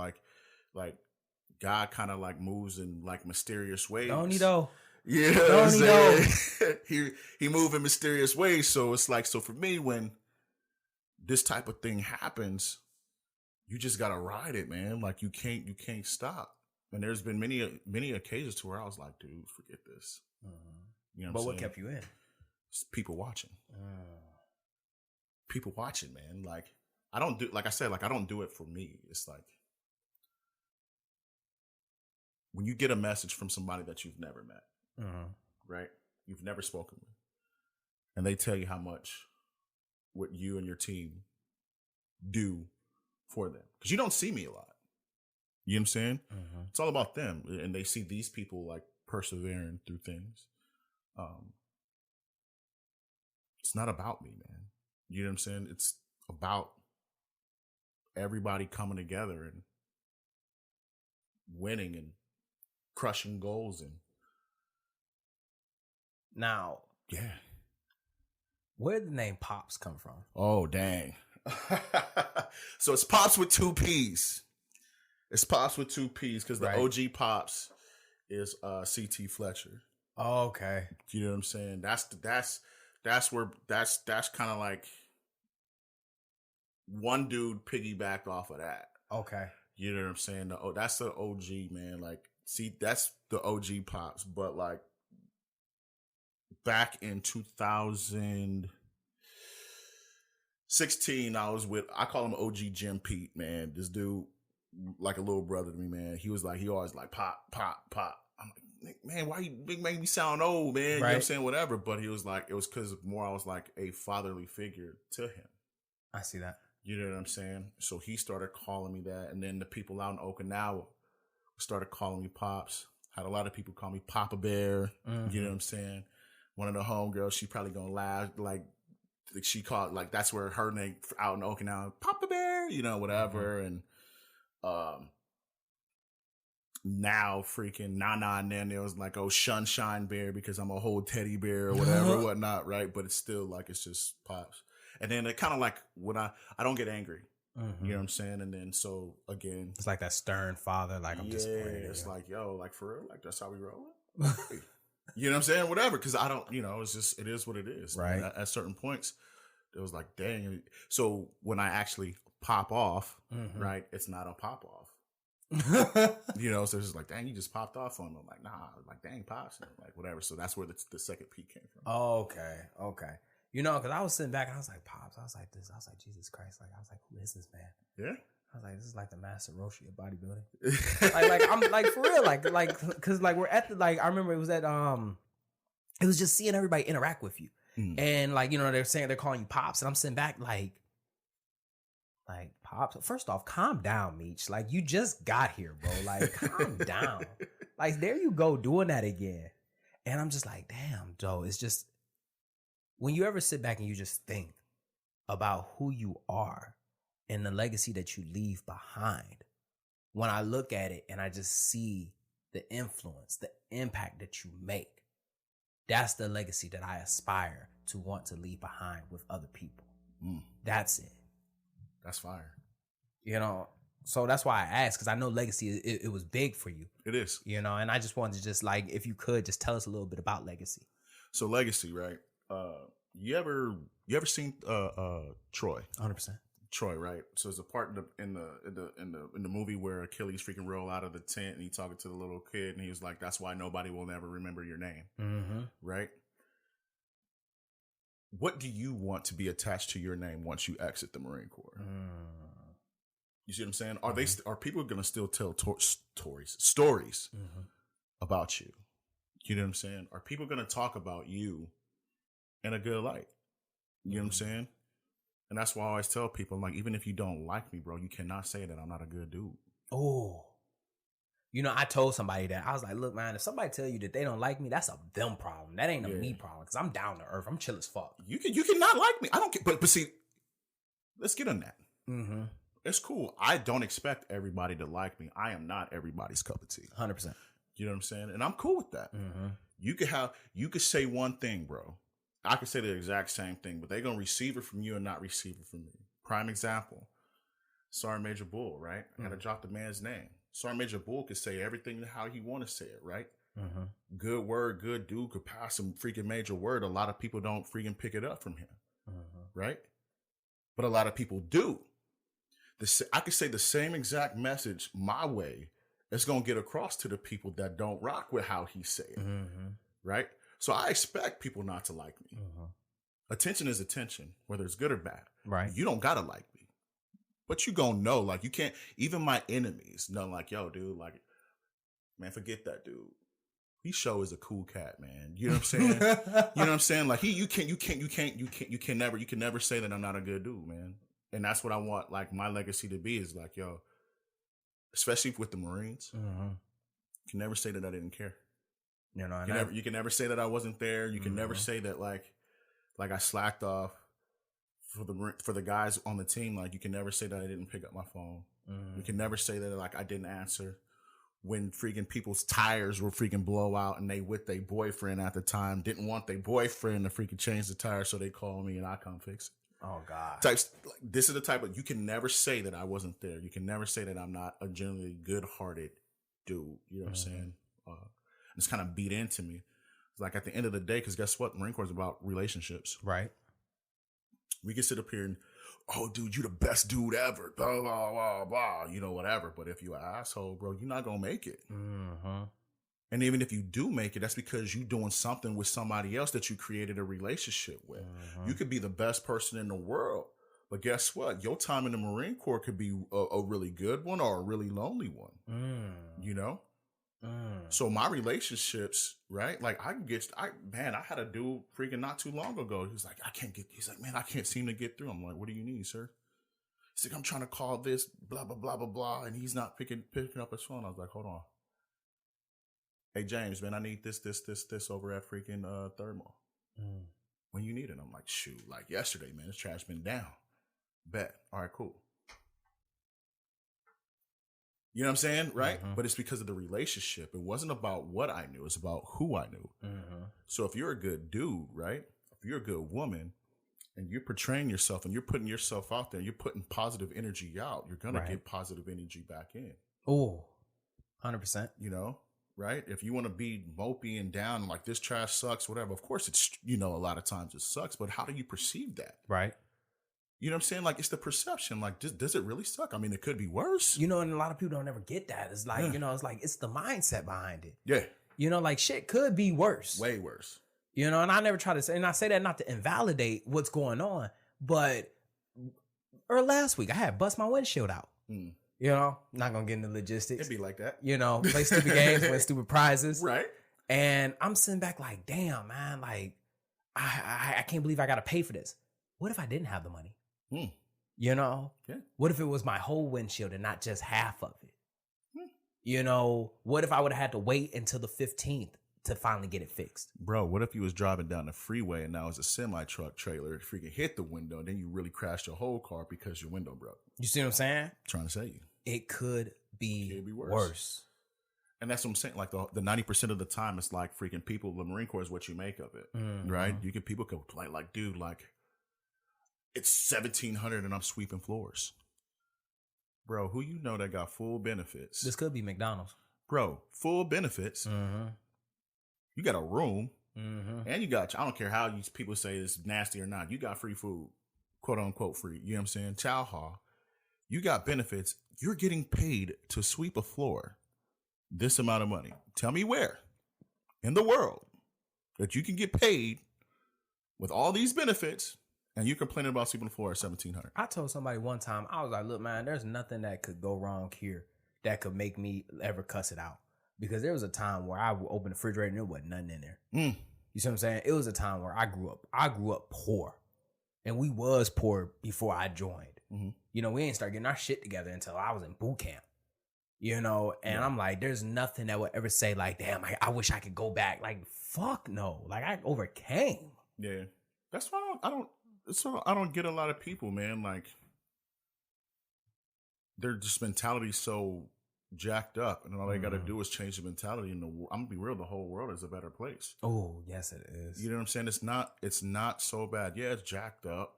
S5: like God kind of like moves in like mysterious ways.
S4: Don't he though?
S5: Yeah, you know what I'm saying? He move in mysterious ways. So it's like, so for me, when this type of thing happens, you just gotta ride it, man. Like you can't stop. And there's been many occasions to where I was like, dude, forget this. You know
S4: But
S5: I'm
S4: what
S5: saying?
S4: kept you in?
S5: It's people watching. People watching, man. Like I don't do, like I said, like I don't do it for me. It's like when you get a message from somebody that you've never met, right? You've never spoken with, and they tell you how much what you and your team do for them, because you don't see me a lot. You know what I'm saying? It's all about them, and they see these people like persevering through things. It's not about me, man. You know what I'm saying? It's about everybody coming together and winning and crushing goals. And
S4: Now,
S5: yeah.
S4: where did the name Pops come from?
S5: Oh, dang. So it's Pops with 2 P's. It's Pops with 2 P's because the
S4: Right.
S5: OG Pops is CT Fletcher.
S4: Oh, okay.
S5: You know what I'm saying? That's kind of like one dude piggybacked off of that.
S4: Okay.
S5: You know what I'm saying? That's the OG, man. Like, see, that's the OG Pops. But like back in 2016, I call him OG Jim Pete, man. This dude, like a little brother to me, man. He always like pop, pop, pop. I'm like, man, why you make me sound old, man? You know what I'm saying? Whatever. But he was like, it was because more I was like a fatherly figure to him.
S4: I see that.
S5: You know what I'm saying? So he started calling me that. And then the people out in Okinawa started calling me Pops. Had a lot of people call me Papa Bear. You know what I'm saying? One of the homegirls, she probably gonna laugh. Like she called, like that's where her name out in Okinawa, Papa Bear, you know, whatever. And now freaking Nana and then there was like, oh, Sunshine Bear because I'm a whole teddy bear or whatever, whatnot, right? But it's still like, it's just Pops. And then it kind of like when I don't get angry, you know what I'm saying? And then so again,
S4: It's like that stern father, like I'm disappointed.
S5: it's like, yo, like for real, like that's how we roll it. You know what I'm saying? Whatever, because I don't, you know, it's just, it is what it is.
S4: Right.
S5: And at certain points, it was like, dang. So when I actually pop off, right, it's not a pop off. You know, so it's just like, dang, you just popped off on me. I'm like, nah, like, dang, Pops, and like, whatever. So that's where the second P came from.
S4: Okay. You know, because I was sitting back and I was like, Pops. I was like, Jesus Christ. Like, I was like, who is this man?
S5: Yeah.
S4: I was like, this is like the Master Roshi of bodybuilding. like I'm like for real, like, because like we're at the, like I remember it was at it was just seeing everybody interact with you, and like, you know, they're saying they're calling you Pops, and I'm sitting back like Pops. First off, calm down, Meech. Like, you just got here, bro. Like, calm down. Like, there you go doing that again, and I'm just like, damn, Joe. It's just when you ever sit back and you just think about who you are and the legacy that you leave behind. When I look at it and I just see the influence, the impact that you make, that's the legacy that I aspire to want to leave behind with other people. That's it.
S5: That's fire.
S4: You know, so that's why I asked, because I know legacy, it was big for you.
S5: It is.
S4: You know, and I just wanted to just like, if you could just tell us a little bit about legacy.
S5: So legacy, right? You ever seen Troy?
S4: 100%.
S5: Troy, right? So there's a part in the movie where Achilles freaking roll out of the tent and he talking to the little kid and he was like, "That's why nobody will ever remember your name." Right? What do you want to be attached to your name once you exit the Marine Corps? You see what I'm saying? Are people going to still tell stories about you? You know what I'm saying? Are people going to talk about you in a good light? You know what I'm saying? And that's why I always tell people, like, even if you don't like me, bro, you cannot say that I'm not a good dude.
S4: Oh, you know, I told somebody that. I was like, look, man, if somebody tell you that they don't like me, that's a them problem. That ain't a me problem, because I'm down to earth. I'm chill as fuck.
S5: You can not like me. I don't get, but see, let's get on that. It's cool. I don't expect everybody to like me. I am not everybody's cup of tea.
S4: 100%.
S5: You know what I'm saying? And I'm cool with that. You could say one thing, bro. I could say the exact same thing, but they're going to receive it from you and not receive it from me. Prime example, Sergeant Major Bull, right? I got to drop the man's name. Sergeant Major Bull could say everything how he want to say it, right? Good word, good dude, could pass some freaking major word. A lot of people don't freaking pick it up from him, right? But a lot of people do. I could say the same exact message my way. It's gonna get across to the people that don't rock with how he say it, right? So I expect people not to like me. Attention is attention, whether it's good or bad.
S4: Right.
S5: You don't gotta like me, but you gonna know. Like you can't. Even my enemies know. Like yo, dude. Like man, forget that dude. He show is a cool cat, man. You know what I'm saying? You know what I'm saying? Like you can never say that I'm not a good dude, man. And that's what I want. Like my legacy to be is like yo. Especially with the Marines, you can never say that I didn't care.
S4: You know,
S5: you can never say that I wasn't there. You can never say that like I slacked off for the guys on the team. Like you can never say that I didn't pick up my phone. You can never say that like I didn't answer when freaking people's tires were freaking blow out and they with their boyfriend at the time didn't want their boyfriend to freaking change the tire, so they call me and I come fix it.
S4: Oh God!
S5: This is the type of you can never say that I wasn't there. You can never say that I'm not a generally good-hearted dude. You know what I'm saying? It's kind of beat into me. It's like at the end of the day, because guess what? Marine Corps is about relationships,
S4: right?
S5: We can sit up here and, oh, dude, you the best dude ever, blah blah blah blah, you know, whatever. But if you an asshole, bro, you're not gonna make it. And even if you do make it, that's because you're doing something with somebody else that you created a relationship with. You could be the best person in the world, but guess what? Your time in the Marine Corps could be a really good one or a really lonely one. You know? So my relationships, right? Like I had a dude freaking not too long ago. He's like, man, I can't seem to get through. I'm like, what do you need, sir? He's like, I'm trying to call this, blah, blah, blah, blah, blah. And he's not picking up his phone. I was like, hold on. Hey, James, man, I need this over at freaking Thermal. When you need it, I'm like, shoot, like yesterday, man, this trash been down. Bet. All right, cool. You know what I'm saying? Right? But it's because of the relationship. It wasn't about what I knew. It's about who I knew. So if you're a good dude, right? If you're a good woman and you're portraying yourself and you're putting yourself out there, you're putting positive energy out, you're going to get positive energy back in.
S4: Oh, 100%.
S5: You know? Right? If you want to be mopey and down, like this trash sucks, whatever, of course it's, you know, a lot of times it sucks, but how do you perceive that?
S4: Right.
S5: You know what I'm saying? Like, it's the perception. Like, does it really suck? I mean, it could be worse.
S4: You know, and a lot of people don't ever get that. It's like, you know, it's like, it's the mindset behind it.
S5: Yeah.
S4: You know, like shit could be worse.
S5: Way worse.
S4: You know, and I never try to say, and I say that not to invalidate what's going on, but last week I had bust my windshield out. You know, not gonna get into logistics.
S5: It'd be like that.
S4: You know, play stupid games, win stupid prizes.
S5: Right.
S4: And I'm sitting back like, damn, man, like, I can't believe I gotta pay for this. What if I didn't have the money? You know?
S5: Yeah.
S4: What if it was my whole windshield and not just half of it? You know, what if I would have had to wait until the 15th to finally get it fixed?
S5: Bro, what if you was driving down the freeway and now it's a semi-truck trailer, freaking hit the window, and then you really crashed your whole car because your window broke?
S4: You see what I'm saying?
S5: Trying to say you.
S4: It could be worse.
S5: And that's what I'm saying. Like the 90% of the time, it's like freaking people, the Marine Corps is what you make of it. Right? People complain like, dude, like it's 1,700 and I'm sweeping floors. Bro, who you know that got full benefits?
S4: This could be McDonald's.
S5: Bro, full benefits. You got a room and you got, I don't care how you people say it's nasty or not, you got free food, quote unquote free. You know what I'm saying? Chow hall. You got benefits. You're getting paid to sweep a floor. This amount of money. Tell me where in the world that you can get paid with all these benefits and you complaining about sweeping the floor at 1,700.
S4: I told somebody one time, I was like, look, man, there's nothing that could go wrong here that could make me ever cuss it out. Because there was a time where I would open the refrigerator and there wasn't nothing in there. You see what I'm saying? It was a time where I grew up poor. And we was poor before I joined. You know, we ain't start getting our shit together until I was in boot camp. You know, and I'm like, there's nothing that would ever say like, damn, I wish I could go back. Like, fuck no. Like, I overcame.
S5: Yeah. That's why I don't get a lot of people, man. Like, their just mentality so jacked up, and all they got to do is change the mentality. And I'm gonna be real, the whole world is a better place.
S4: Oh, yes, it is.
S5: You know what I'm saying? It's not so bad. Yeah, it's jacked up,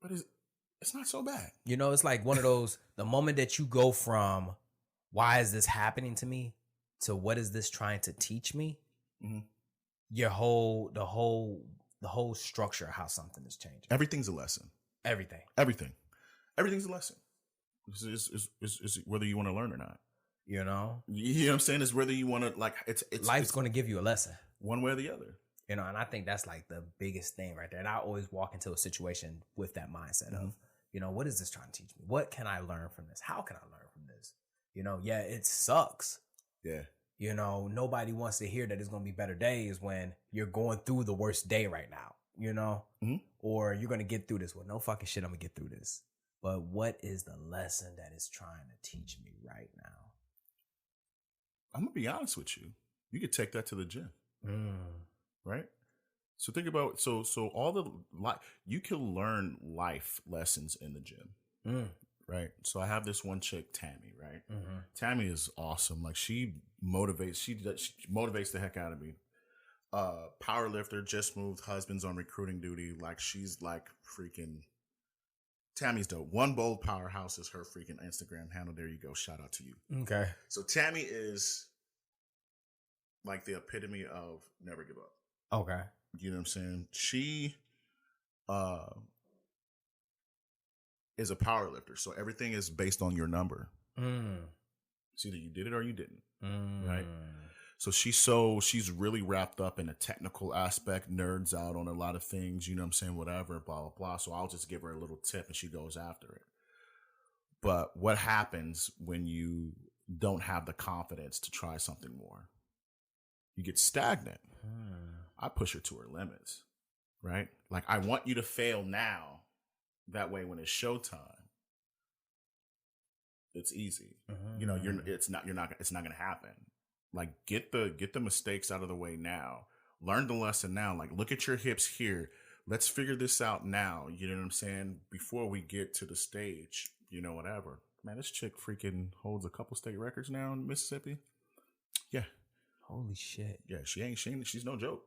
S5: but it's not so bad.
S4: You know, it's like one of those, the moment that you go from, why is this happening to me, to what is this trying to teach me? The whole structure of how something is changing.
S5: Everything's a lesson.
S4: Everything's
S5: a lesson. It's whether you want to learn or not.
S4: You know,
S5: You know what I'm saying? It's whether you want to, like,
S4: life's going to give you a lesson.
S5: one way or the other.
S4: You know, and I think that's like the biggest thing right there. And I always walk into a situation with that mindset of, you know, what is this trying to teach me? What can I learn from this? How can I learn from this? You know, yeah, it sucks.
S5: Yeah.
S4: You know, nobody wants to hear that it's going to be better days when you're going through the worst day right now, you know, or you're going to get through this. Well, no fucking shit, I'm going to get through this. But what is the lesson that it's trying to teach me right now?
S5: I'm going to be honest with you. You could take that to the gym. Right? So think about, so all the, you can learn life lessons in the gym. Right? So I have this one chick, Tammy, right? Tammy is awesome. Like, she motivates the heck out of me. Power lifter, just moved, husband's on recruiting duty. Like, she's like freaking, Tammy's dope. One Bold Powerhouse is her freaking Instagram handle. There you go. Shout out to you.
S4: Okay.
S5: So Tammy is like the epitome of never give up.
S4: Okay.
S5: You know what I'm saying? She is a power lifter. So everything is based on your number. It's either you did it or you didn't. Right? So she's really wrapped up in a technical aspect, nerds out on a lot of things, you know what I'm saying? Whatever, blah, blah, blah. So I'll just give her a little tip and she goes after it. But what happens when you don't have the confidence to try something more? You get stagnant. I push her to her limits, right? Like, I want you to fail now. That way, when it's showtime, it's easy. You know, it's not going to happen. Like, get the mistakes out of the way now. Learn the lesson now. Like, look at your hips here. Let's figure this out now. You know what I'm saying? Before we get to the stage, you know, whatever. Man, this chick freaking holds a couple state records now in Mississippi. Yeah.
S4: Holy shit.
S5: Yeah, she's no joke.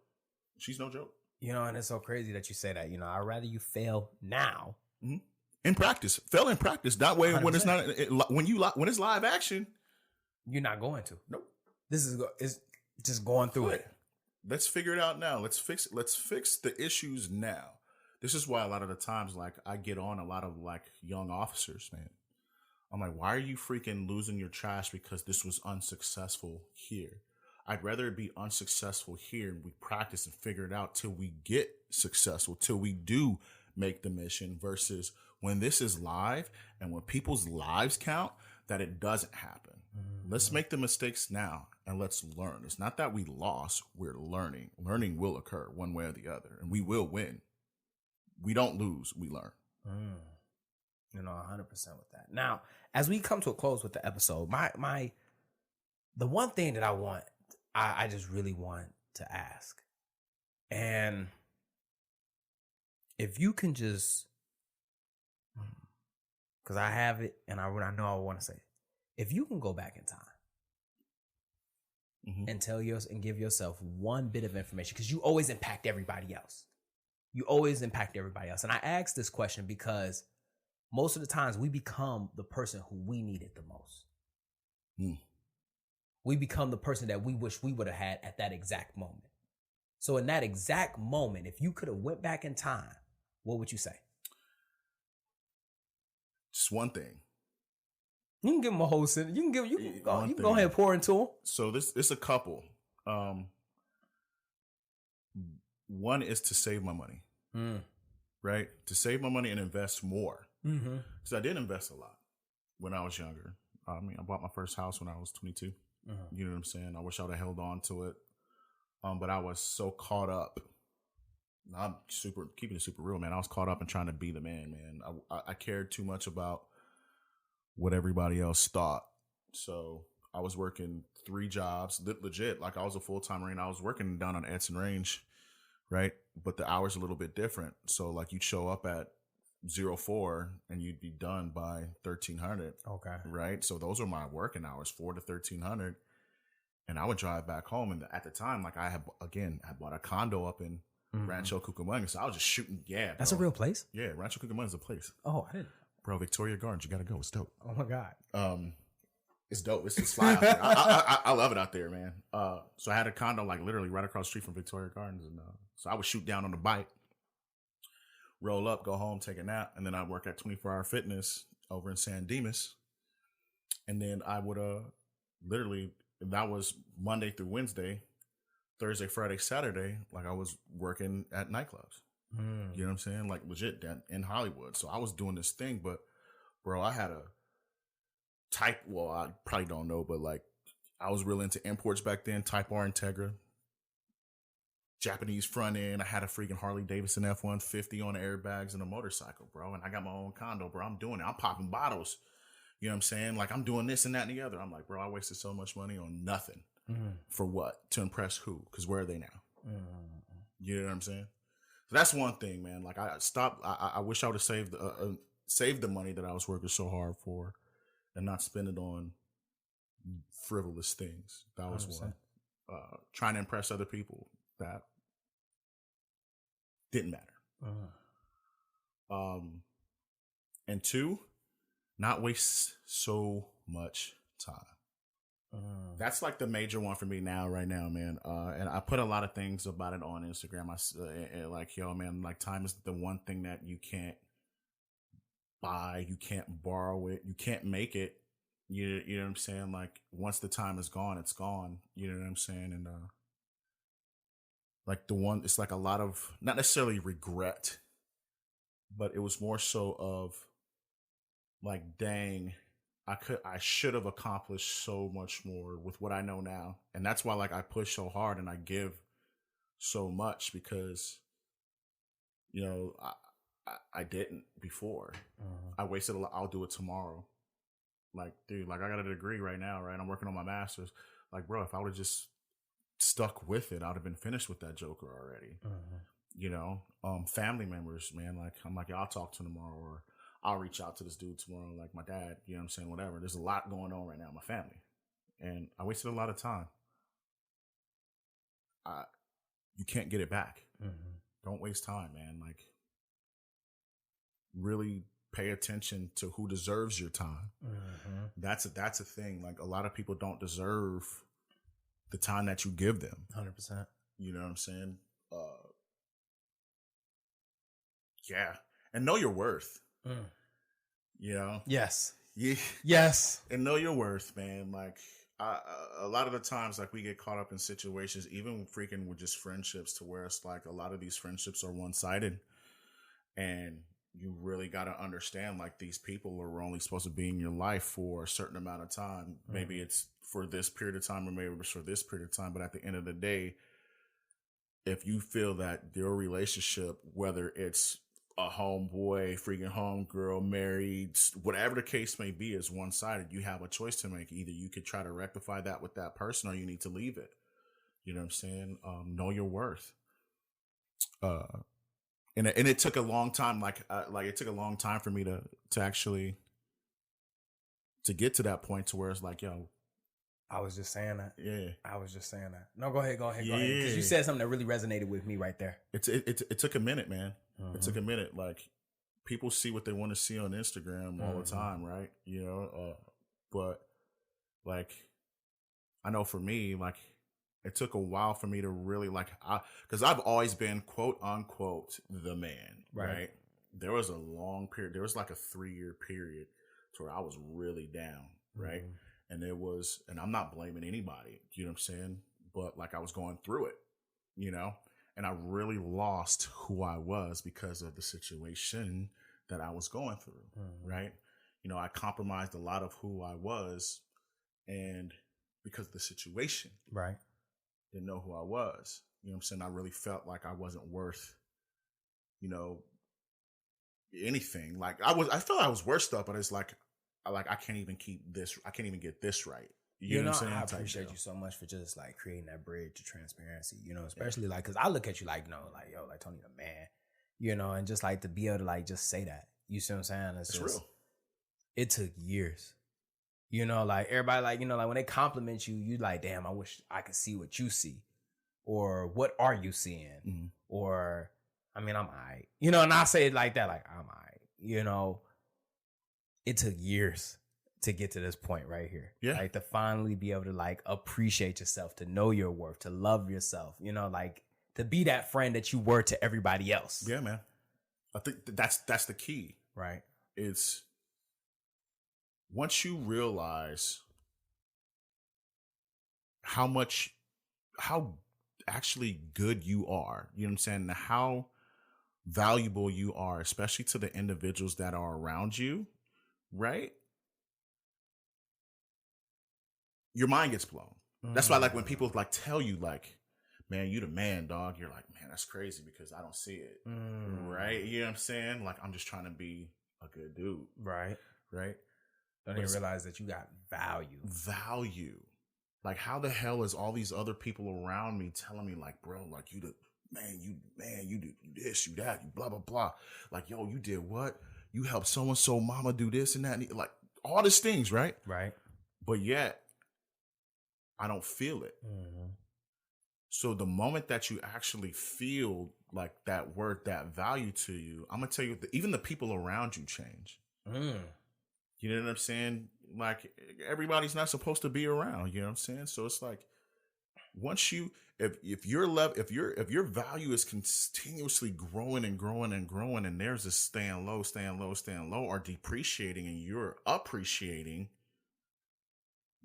S5: She's no joke.
S4: You know, and it's so crazy that you say that. You know, I'd rather you fail now.
S5: In practice. Fail in practice. That way, 100%. When it's not, when it's live action,
S4: you're not going to.
S5: Nope.
S4: This is just going through it.
S5: Let's figure it out now. Let's fix the issues now. This is why a lot of the times, like, I get on a lot of like young officers, man. I'm like, why are you freaking losing your trash because this was unsuccessful here? I'd rather it be unsuccessful here and we practice and figure it out till we get successful, till we do make the mission, versus when this is live and when people's lives count, that it doesn't happen. Let's make the mistakes now and let's learn. It's not that we lost, we're learning. Learning will occur one way or the other, and we will win. We don't lose, we learn.
S4: You know, 100% with that. Now, as we come to a close with the episode, the one thing that I just really want to ask, and if you can just, because I have it and I know I want to say it. If you can go back in time and and give yourself one bit of information, because you always impact everybody else. You always impact everybody else. And I ask this question because most of the times we become the person who we needed the most. We become the person that we wish we would have had at that exact moment. So in that exact moment, if you could have went back in time, what would you say?
S5: Just one thing.
S4: You can give them a whole sentence. You can go ahead and pour into them.
S5: So it's a couple. One is to save my money, right? To save my money and invest more. Because I did invest a lot when I was younger. I mean, I bought my first house when I was 22. You know what I'm saying? I wish I would have held on to it. But I was so caught up. I'm keeping it super real, man. I was caught up in trying to be the man. I cared too much about what everybody else thought. So I was working 3 jobs, legit. Like, I was a full-time Marine. I was working down on Edson Range, right? But the hours are a little bit different. So, like, you'd show up at 04 and you'd be done by 1300. Okay. Right? So those are my working hours, 4 to 1300. And I would drive back home. And at the time, like, I bought a condo up in Rancho Cucamonga. So I was just shooting. Yeah.
S4: That's a real place?
S5: Yeah. Rancho Cucamonga is a place.
S4: Oh, I didn't.
S5: Bro, Victoria Gardens, you got to go. It's dope.
S4: Oh my God.
S5: It's dope. It's fly out there. I love it out there, man. So I had a condo like literally right across the street from Victoria Gardens. And so I would shoot down on the bike, roll up, go home, take a nap. And then I work at 24 Hour Fitness over in San Dimas. And then I would literally, that was Monday through Wednesday, Thursday, Friday, Saturday, like I was working at nightclubs. You know what I'm saying? Like legit in Hollywood. So I was doing this thing, but bro, I had a type, well, I probably don't know, but like I was real into imports back then, Type R Integra, Japanese front end. I had a freaking Harley Davidson F-150 on the airbags and a motorcycle, bro. And I got my own condo, bro. I'm doing it. I'm popping bottles. You know what I'm saying? Like I'm doing this and that and the other. I'm like, bro, I wasted so much money on nothing. For what? To impress who? Because where are they now? You know what I'm saying? So that's one thing, man. Like I stopped. I wish I would have saved the money that I was working so hard for, and not spend it on frivolous things. That was
S4: 100%.
S5: one. Trying to impress other people, that didn't matter. And two, not waste so much time. That's like the major one for me right now, man. And I put a lot of things about it on Instagram. Like, yo, man, like time is the one thing that you can't buy, you can't borrow it, you can't make it. You know what I'm saying? Like once the time is gone, it's gone. You know what I'm saying? And like it's like a lot of, not necessarily regret, but it was more so of like, dang, I should have accomplished so much more with what I know now. And that's why like I push so hard and I give so much, because, you know, I didn't before. I wasted a lot. I'll do it tomorrow. Like, dude, like I got a degree right now, right? I'm working on my master's. Like, bro, if I would have just stuck with it, I would have been finished with that joker already. You know, family members, man, like I'm like, yeah, I'll talk to them tomorrow, or I'll reach out to this dude tomorrow, like my dad, you know what I'm saying? Whatever. There's a lot going on right now in my family. And I wasted a lot of time. You can't get it back. Don't waste time, man. Like, really pay attention to who deserves your time. That's a thing. Like, a lot of people don't deserve the time that you give them.
S4: 100%.
S5: You know what I'm saying? Yeah. And know your worth. You know?
S4: Yes.
S5: Yeah.
S4: Yes.
S5: And know your worth, man. Like, a lot of the times, like, we get caught up in situations, even freaking with just friendships, to where it's like a lot of these friendships are one-sided. And you really got to understand, like, these people are only supposed to be in your life for a certain amount of time. Maybe it's for this period of time, or maybe it's for this period of time. But at the end of the day, if you feel that your relationship, whether it's a homeboy, freaking homegirl, married, whatever the case may be, is one-sided, you have a choice to make. Either you could try to rectify that with that person, or you need to leave it. You know what I'm saying? Know your worth. And it took a long time, like it took a long time for me to actually to get to that point to where it's like, yo,
S4: I was just saying that.
S5: yeah,
S4: I was just saying that. No, go ahead.
S5: Yeah.
S4: Because you said something that really resonated with me right there.
S5: it took a minute, man. It took a minute. Like, people see what they want to see on Instagram all the time, right? You know, but like, I know for me, like, it took a while for me to really, like, because I've always been, quote unquote, the man, right? There was a long period. There was like a 3-year period to where I was really down, right? And and I'm not blaming anybody, you know what I'm saying? But like, I was going through it, you know? And I really lost who I was because of the situation that I was going through, right? You know, I compromised a lot of who I was, and because of the situation,
S4: Right.
S5: didn't know who I was. You know what I'm saying? I really felt like I wasn't worth, you know, anything. Like, I felt I was worth stuff, but it's like I can't even keep this. I can't even get this right. You know what I'm saying?
S4: I
S5: Type
S4: appreciate
S5: deal.
S4: you so much for just like creating that bridge to transparency, you know, especially like, cause I look at you like, no, like, yo, like Tony the man, you know, and just like to be able to like just say that, you see what I'm saying?
S5: It's
S4: just,
S5: real.
S4: It took years, you know, like everybody, like, you know, like when they compliment you, you like, damn, I wish I could see what you see, or what are you seeing? Or, I mean, I'm all right, you know, and I say it like that, like, I'm all right, you know, it took years to get to this point right here.
S5: Yeah.
S4: Like, to finally be able to like appreciate yourself, to know your worth, to love yourself, you know, like to be that friend that you were to everybody else.
S5: Yeah, man. I think that's the key.
S4: Right.
S5: It's once you realize how actually good you are, you know what I'm saying, and how valuable you are, especially to the individuals that are around you, right? Your mind gets blown. That's why, like, when people like tell you, like, man, you the man, dog, you're like, man, that's crazy because I don't see it. Right? You know what I'm saying? Like, I'm just trying to be a good dude.
S4: Right. Don't even realize that you got value. Like, how the hell is all these other people around me telling me, like, bro, like, you do this, you that, you blah, blah, blah. Like, yo, you did what? You helped so-and-so mama do this and that. And like, all these things, right? Right.
S5: But yet, I don't feel it. So the moment that you actually feel like that word, that value to you, I'm going to tell you, even the people around you change. You know what I'm saying? Like, everybody's not supposed to be around, you know what I'm saying? So it's like, once you, if your value is continuously growing and growing and growing, and there's this staying low, or depreciating, and you're appreciating,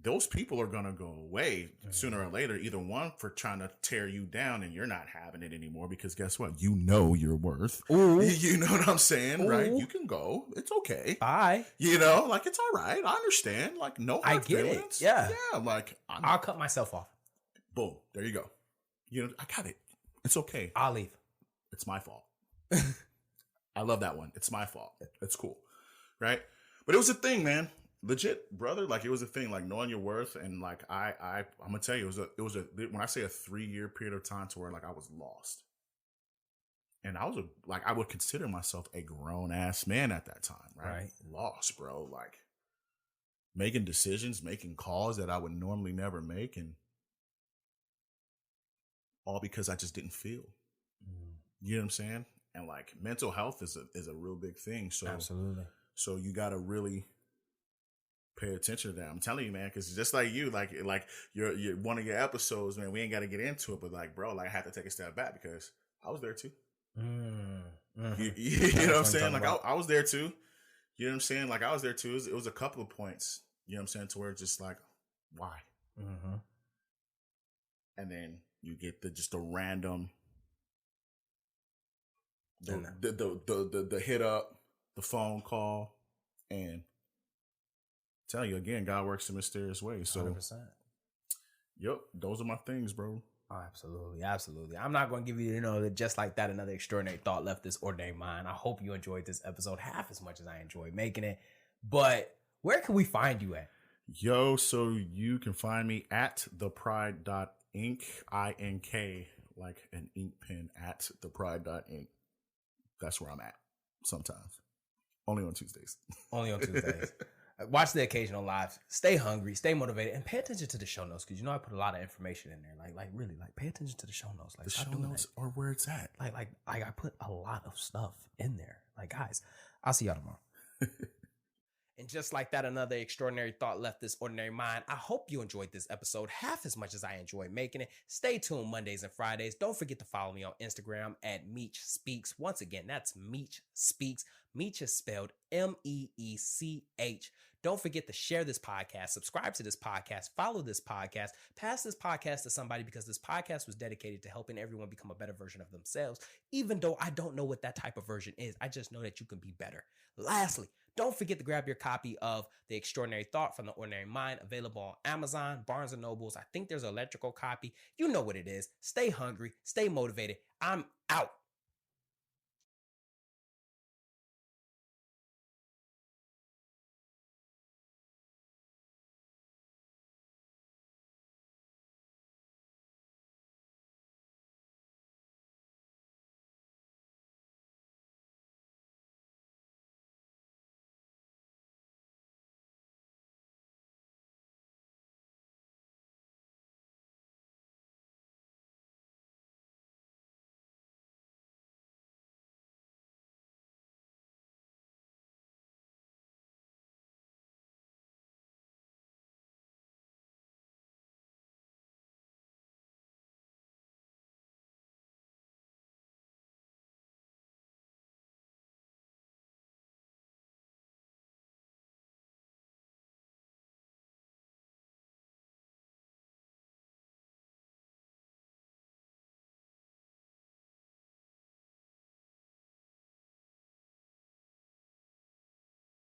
S5: those people are going to go away sooner or later. Either one, for trying to tear you down and you're not having it anymore, because guess what? You know your worth. Ooh. You know what I'm saying, right? You can go. It's okay.
S4: Bye.
S5: You know, like, it's all right. I understand. Like, no hard
S4: I get
S5: feelings.
S4: it. Yeah.
S5: Yeah. Like,
S4: I'll cut myself off.
S5: Boom. There you go. You know, I got it. It's okay.
S4: I'll leave.
S5: It's my fault. I love that one. It's my fault. It's cool. Right? But it was a thing, man. Legit, brother. Like, it was a thing, like, knowing your worth. And like, I'm gonna tell you, it was a when I say a 3-year period of time to where, like, I was lost. And I was I would consider myself a grown ass man at that time, right? Lost, bro. Like, making decisions, making calls that I would normally never make, and all because I just didn't feel. You know what I'm saying? And like, mental health is a real big thing. So
S4: absolutely.
S5: So you got to really pay attention to that. I'm telling you, man, because just like you, like your one of your episodes, man, we ain't got to get into it, but like, bro, like, I had to take a step back because I was there too. You know what I'm saying? Like, I was there too. You know what I'm saying? Like, I was there too. It was a couple of points, you know what I'm saying, to where it's just like, why? And then you get just a random, the hit up, the phone call, and tell you again, God works in mysterious ways. So
S4: 100%.
S5: Yep, those are my things, bro.
S4: Oh, absolutely. I'm not going to give you, that just like that, another extraordinary thought left this ordinary mind. I hope you enjoyed this episode half as much as I enjoyed making it. But where can we find you at?
S5: Yo, so you can find me at thepride.inc, INK, like an ink pen, at thepride.inc. That's where I'm at sometimes. Only on Tuesdays. Watch the occasional lives. Stay hungry, stay motivated, and pay attention to the show notes, because I put a lot of information in there. Like really, like, pay attention to the show notes. Like, the show notes are where it's at.
S4: Like I put a lot of stuff in there. Like, guys, I'll see y'all tomorrow. And just like that, another extraordinary thought left this ordinary mind. I hope you enjoyed this episode half as much as I enjoyed making it. Stay tuned Mondays and Fridays. Don't forget to follow me on Instagram at Meech Speaks. Once again, that's Meech Speaks. Meech is spelled MEECH. Don't forget to share this podcast, subscribe to this podcast, follow this podcast, pass this podcast to somebody, because this podcast was dedicated to helping everyone become a better version of themselves. Even though I don't know what that type of version is, I just know that you can be better. Lastly, don't forget to grab your copy of The Extraordinary Thought from the Ordinary Mind, available on Amazon, Barnes & Nobles. I think there's an electrical copy. You know what it is. Stay hungry, stay motivated. I'm out.